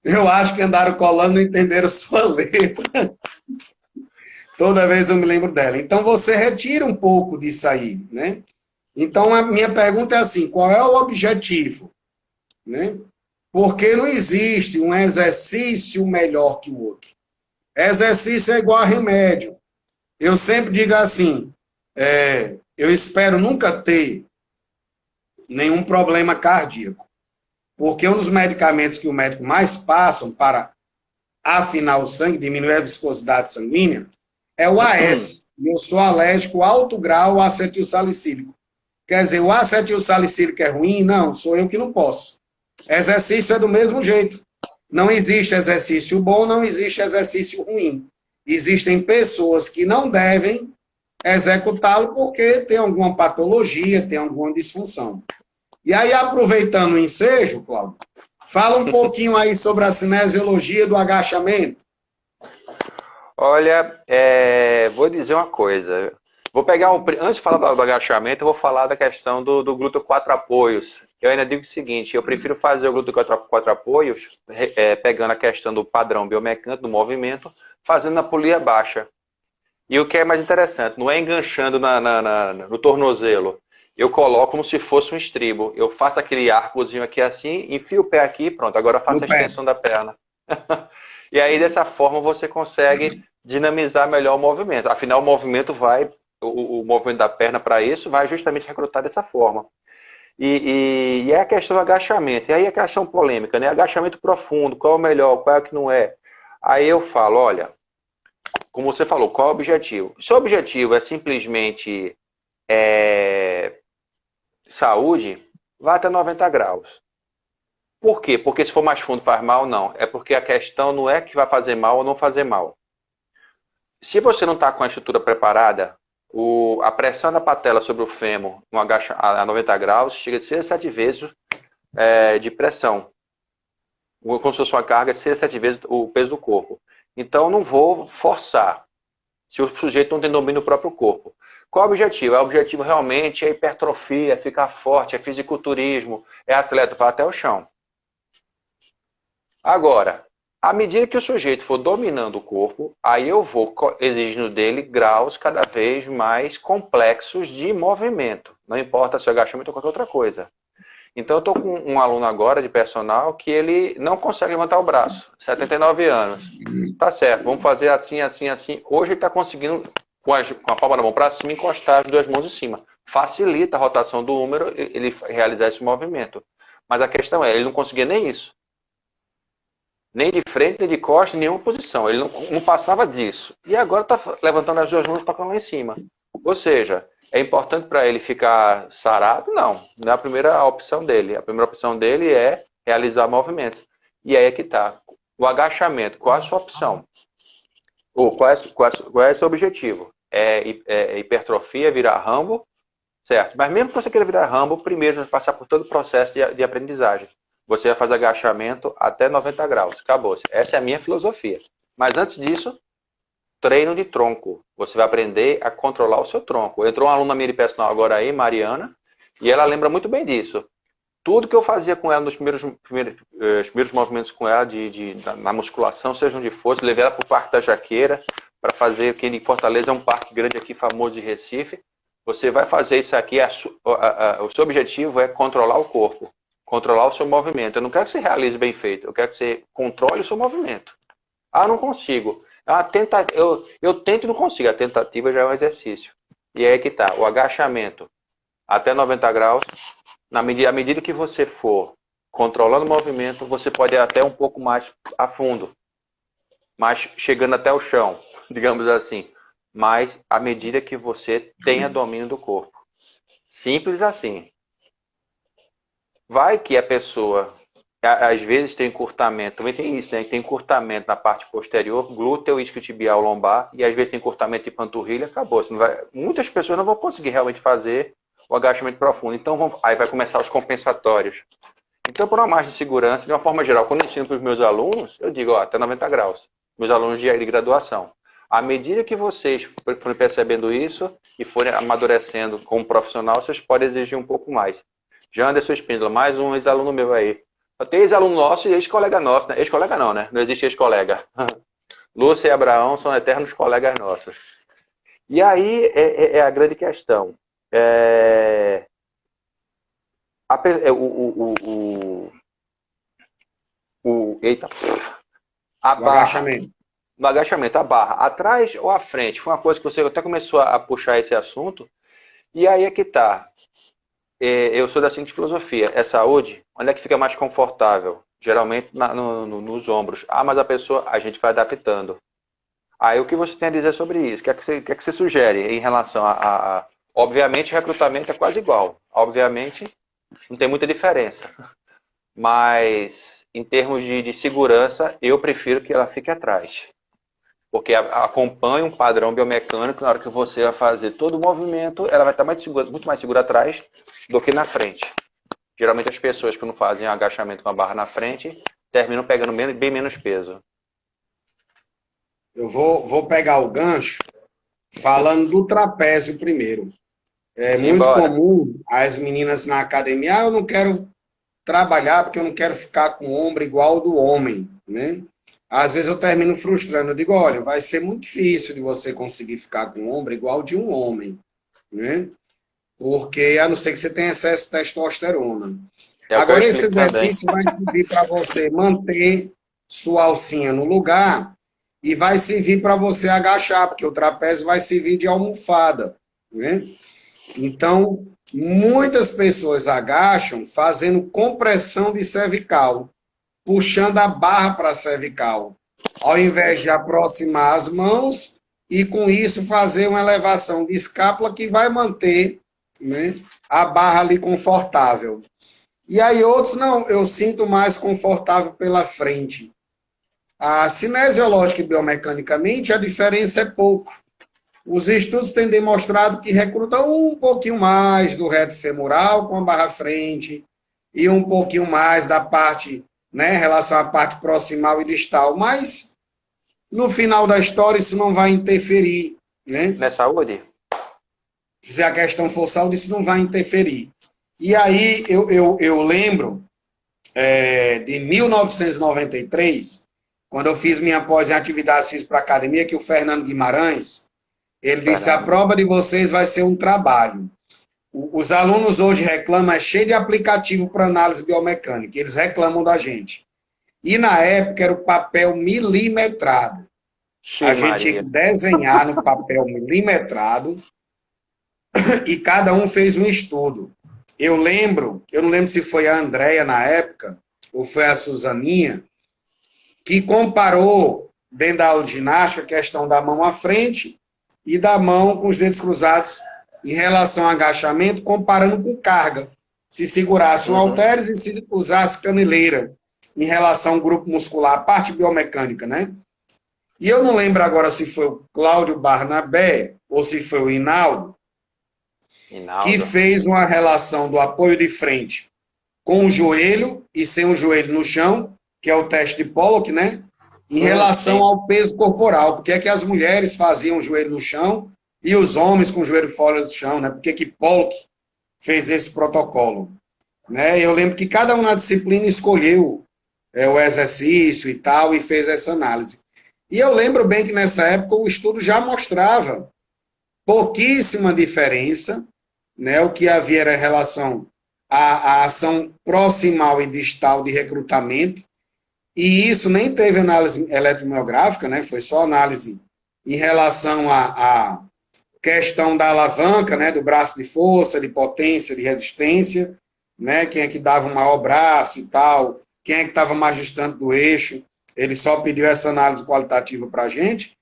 Eu acho que andaram colando e não entenderam sua letra. Toda vez eu me lembro dela. Então, você retira um pouco disso aí, né? Então, a minha pergunta é assim, qual é o objetivo? Né? Porque não existe um exercício melhor que o outro. Exercício é igual a remédio. Eu sempre digo assim, eu espero nunca ter nenhum problema cardíaco, porque um dos medicamentos que o médico mais passam para afinar o sangue, diminuir a viscosidade sanguínea, é o AS. E eu sou alérgico alto grau ao acetilsalicílico. Quer dizer, o acetilsalicílico é ruim? Não, sou eu que não posso. Exercício é do mesmo jeito. Não existe exercício bom, não existe exercício ruim. Existem pessoas que não devem executá-lo porque tem alguma patologia, tem alguma disfunção. E aí, aproveitando o ensejo, Cláudio, fala um pouquinho aí sobre a cinesiologia do agachamento. Olha, vou dizer uma coisa. Vou pegar antes de falar do agachamento, eu vou falar da questão do glúteo 4 apoios. Eu ainda digo o seguinte, eu prefiro fazer o glúteo 4 apoios, pegando a questão do padrão biomecânico, do movimento, fazendo na polia baixa. E o que é mais interessante, não é enganchando no tornozelo. Eu coloco como se fosse um estribo. Eu faço aquele arcozinho aqui assim, enfio o pé aqui, pronto, agora eu faço a extensão da perna. E aí, dessa forma, você consegue dinamizar melhor o movimento. Afinal, o movimento o movimento da perna para isso vai justamente recrutar dessa forma. E é a questão do agachamento. E aí a questão polêmica, né? Agachamento profundo, qual é o melhor, qual é o que não é? Aí eu falo, olha, como você falou, qual é o objetivo? Se o objetivo é simplesmente saúde, vá até 90 graus. Por quê? Porque se for mais fundo faz mal? Não. É porque a questão não é que vai fazer mal ou não fazer mal. Se você não está com a estrutura preparada, a pressão da patela sobre o fêmur a 90 graus chega a 6 a 7 vezes de pressão. Como se fosse uma carga de 6 a 7 vezes o peso do corpo. Então, não vou forçar se o sujeito não tem domínio do próprio corpo. Qual é o objetivo? O objetivo realmente é hipertrofia, é ficar forte, é fisiculturismo, é atleta, vai até o chão. Agora, à medida que o sujeito for dominando o corpo, aí eu vou exigindo dele graus cada vez mais complexos de movimento. Não importa se o agachamento ou qualquer outra coisa. Então, eu estou com um aluno agora de personal que ele não consegue levantar o braço. 79 anos. Tá certo, vamos fazer assim, assim, assim. Hoje ele está conseguindo, com a palma da mão para cima, encostar as duas mãos em cima. Facilita a rotação do húmero ele realizar esse movimento. Mas a questão é, ele não conseguia nem isso. Nem de frente, nem de costa, em nenhuma posição. Ele não passava disso. E agora está levantando as duas mãos e tocando lá em cima. Ou seja, é importante para ele ficar sarado? Não. Não é a primeira opção dele. A primeira opção dele é realizar movimentos. E aí é que está. O agachamento, qual é a sua opção? Ou qual é o seu objetivo? É hipertrofia, virar Rambo? Certo. Mas mesmo que você queira virar Rambo, primeiro você vai passar por todo o processo de aprendizagem. Você vai fazer agachamento até 90 graus. Acabou. Essa é a minha filosofia. Mas antes disso, treino de tronco. Você vai aprender a controlar o seu tronco. Entrou uma aluna minha de personal agora aí, Mariana, e ela lembra muito bem disso. Tudo que eu fazia com ela nos primeiros movimentos com ela na musculação, seja onde fosse, levei ela para o Parque da Jaqueira para fazer, que em Fortaleza é um parque grande aqui, famoso de Recife. Você vai fazer isso aqui, o seu objetivo é controlar o corpo, controlar o seu movimento. Eu não quero que você realize bem feito, eu quero que você controle o seu movimento. Ah, não consigo. Eu tento e não consigo, a tentativa já é um exercício. E aí que tá, o agachamento até 90 graus, à medida que você for controlando o movimento, você pode ir até um pouco mais a fundo, mas chegando até o chão, digamos assim. Mas à medida que você tenha domínio do corpo. Simples assim. Vai que a pessoa, às vezes tem encurtamento, também tem isso, né? Tem encurtamento na parte posterior, glúteo, isquiotibial, lombar, e às vezes tem encurtamento de panturrilha, acabou. Muitas pessoas não vão conseguir realmente fazer o agachamento profundo. Então, aí vai começar os compensatórios. Então, por uma margem de segurança, de uma forma geral, quando eu ensino para os meus alunos, eu digo, até 90 graus. Meus alunos de graduação. À medida que vocês forem percebendo isso e forem amadurecendo como profissional, vocês podem exigir um pouco mais. Janderson Espíndola, mais um ex-aluno meu aí. Eu tenho ex-aluno nosso e ex-colega nosso, né? Ex-colega não, né? Não existe ex-colega. Lúcia e Abraão são eternos colegas nossos. E aí é a grande questão. Eita. A barra. Agachamento. No agachamento, a barra, atrás ou à frente? Foi uma coisa que você até começou a puxar esse assunto. E aí é que tá. Eu sou da seguinte filosofia. É saúde? Onde é que fica mais confortável? Geralmente nos ombros. Ah, mas a gente vai adaptando. Aí o que você tem a dizer sobre isso? O que é que você sugere em relação a... Obviamente, recrutamento é quase igual. Obviamente, não tem muita diferença. Mas, em termos de segurança, eu prefiro que ela fique atrás. Porque acompanha um padrão biomecânico, na hora que você vai fazer todo o movimento, ela vai estar muito mais segura atrás do que na frente. Geralmente as pessoas que não fazem agachamento com a barra na frente, terminam pegando bem menos peso. Eu vou pegar o gancho falando do trapézio primeiro. É muito comum as meninas na academia, eu não quero trabalhar porque eu não quero ficar com o ombro igual ao do homem, né? Às vezes eu termino frustrando, eu digo, olha, vai ser muito difícil de você conseguir ficar com o ombro igual de um homem, né? Porque, a não ser que você tenha excesso de testosterona. Agora, esse exercício vai servir para você manter sua alcinha no lugar e vai servir para você agachar, porque o trapézio vai servir de almofada, né? Então, muitas pessoas agacham fazendo compressão de cervical, puxando a barra para a cervical, ao invés de aproximar as mãos e, com isso, fazer uma elevação de escápula que vai manter, né, a barra ali confortável. E aí outros, não, eu sinto mais confortável pela frente. Cinesiológica e biomecanicamente, a diferença é pouco. Os estudos têm demonstrado que recrutam um pouquinho mais do reto femoral com a barra frente e um pouquinho mais da parte, né, em relação à parte proximal e distal, mas no final da história isso não vai interferir, né? Não é saúde? Se a questão for saúde, isso não vai interferir. E aí eu lembro de 1993, quando eu fiz minha pós em atividades físicas para academia, que o Fernando Guimarães, ele disse, a prova de vocês vai ser um trabalho. Os alunos hoje reclamam, é cheio de aplicativo para análise biomecânica, eles reclamam da gente. E na época era o papel milimetrado. A gente tinha que desenhar no papel milimetrado e cada um fez um estudo. eu não lembro se foi a Andréia na época, ou foi a Suzaninha, que comparou, dentro da aula de ginástica, a questão da mão à frente e da mão com os dedos cruzados em relação ao agachamento, comparando com carga. Se segurasse um halteres e se usasse caneleira em relação ao grupo muscular, a parte biomecânica, né? E eu não lembro agora se foi o Cláudio Barnabé ou se foi o Hinaldo, que fez uma relação do apoio de frente com o joelho e sem o joelho no chão, que é o teste de Pollock, né? Em relação ao peso corporal. Porque é que as mulheres faziam o joelho no chão e os homens com o joelho fora do chão, né? Porque que Pollock fez esse protocolo, né? Eu lembro que cada um na disciplina escolheu o exercício e tal e fez essa análise. E eu lembro bem que nessa época o estudo já mostrava pouquíssima diferença, né? O que havia era em relação à ação proximal e distal de recrutamento, e isso nem teve análise eletromiográfica, né? Foi só análise em relação à questão da alavanca, né? Do braço de força, de potência, de resistência, né? Quem é que dava o maior braço e tal, quem é que estava mais distante do eixo. Ele só pediu essa análise qualitativa para a gente.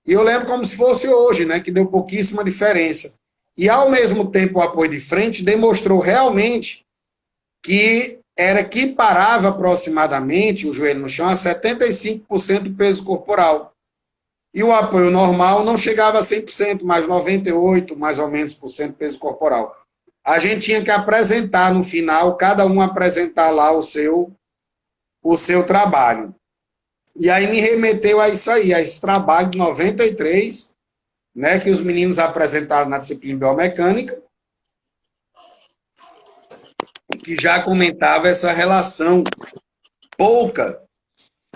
E eu lembro como se fosse hoje, né? Que deu pouquíssima diferença. E, ao mesmo tempo, o apoio de frente demonstrou realmente que era equiparava aproximadamente o joelho no chão a 75% do peso corporal. E o apoio normal não chegava a 100%, mas 98% mais ou menos por cento do peso corporal. A gente tinha que apresentar no final, cada um apresentar lá o seu trabalho. E aí me remeteu a isso aí, a esse trabalho de 93, né, que os meninos apresentaram na disciplina biomecânica, que já comentava essa relação pouca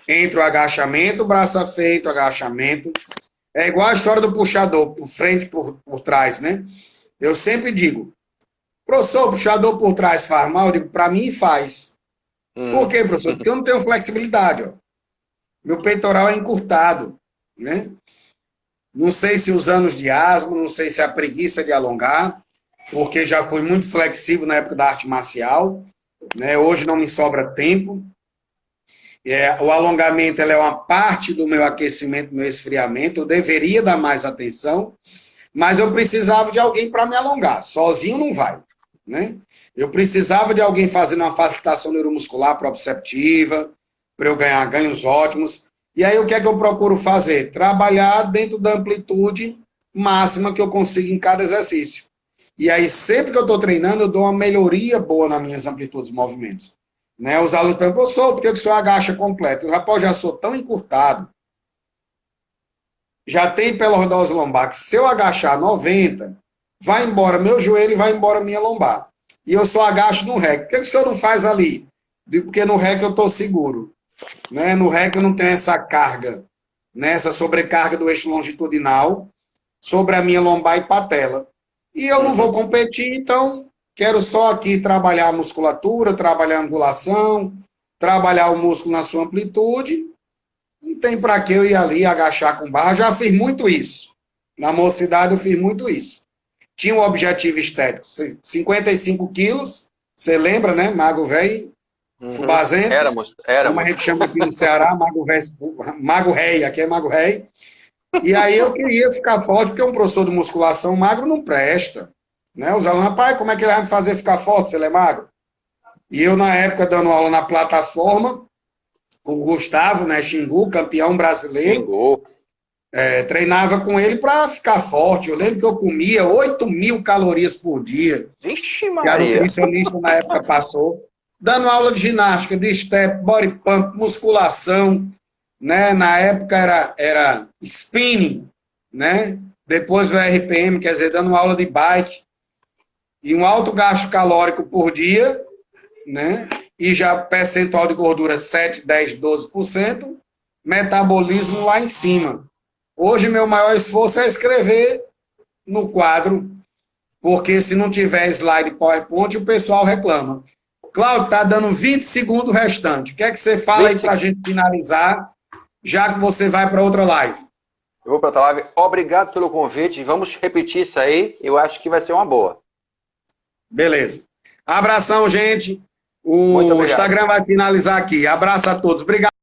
entre o agachamento, o braço afeito, o agachamento. É igual a história do puxador, por frente, por trás, né? Eu sempre digo, professor, o puxador por trás faz mal? Eu digo, para mim faz. Por quê, professor? Porque eu não tenho flexibilidade, ó. Meu peitoral é encurtado, né? Não sei se os anos de asma, não sei se a preguiça de alongar, porque já fui muito flexível na época da arte marcial, né? Hoje não me sobra tempo. O alongamento é uma parte do meu aquecimento, do meu esfriamento. Eu deveria dar mais atenção, mas eu precisava de alguém para me alongar. Sozinho não vai, né? Eu precisava de alguém fazendo uma facilitação neuromuscular proprioceptiva, para eu ganhar ganhos ótimos. E aí o que é que eu procuro fazer? Trabalhar dentro da amplitude máxima que eu consigo em cada exercício. E aí, sempre que eu estou treinando, eu dou uma melhoria boa nas minhas amplitudes de movimentos. Né? Os alunos perguntam, professor, por que o senhor agacha completo? Eu, rapaz, já sou tão encurtado. Já tem pelordose lombar, que se eu agachar 90, vai embora meu joelho e vai embora minha lombar. E eu só agacho no REC. Por que o senhor não faz ali? Porque no REC eu estou seguro. Né? No REC eu não tenho essa carga, né? Essa sobrecarga do eixo longitudinal sobre a minha lombar e patela. E eu não vou competir, então quero só aqui trabalhar a musculatura, trabalhar a angulação, trabalhar o músculo na sua amplitude. Não tem para que eu ir ali agachar com barra. Já fiz muito isso. Na mocidade eu fiz muito isso. Tinha um objetivo estético, 55 quilos, você lembra, né? Mago velho, fubazento. Éramos. Como a gente chama aqui no Ceará, mago rei, aqui é mago rei. E aí eu queria ficar forte, porque um professor de musculação magro não presta. Né? Os alunos, rapaz, como é que ele vai me fazer ficar forte se ele é magro? E eu, na época, dando aula na plataforma, com o Gustavo, né, Xingu, campeão brasileiro, treinava com ele para ficar forte. Eu lembro que eu comia 8.000 calorias por dia. Vixe, que a nutricionista na época passou, dando aula de ginástica, de step, body pump, musculação, né? Na época era spinning, né? Depois o RPM, quer dizer, dando aula de bike, e um alto gasto calórico por dia, né? E já percentual de gordura 7, 10, 12%, metabolismo lá em cima. Hoje, meu maior esforço é escrever no quadro, porque se não tiver slide PowerPoint, o pessoal reclama. Cláudio, está dando 20 segundos restante. O que é que você fala aí para a gente finalizar, já que você vai para outra live? Eu vou para outra live. Obrigado pelo convite. Vamos repetir isso aí. Eu acho que vai ser uma boa. Beleza. Abração, gente. Muito O obrigado. Instagram vai finalizar aqui. Abraço a todos. Obrigado.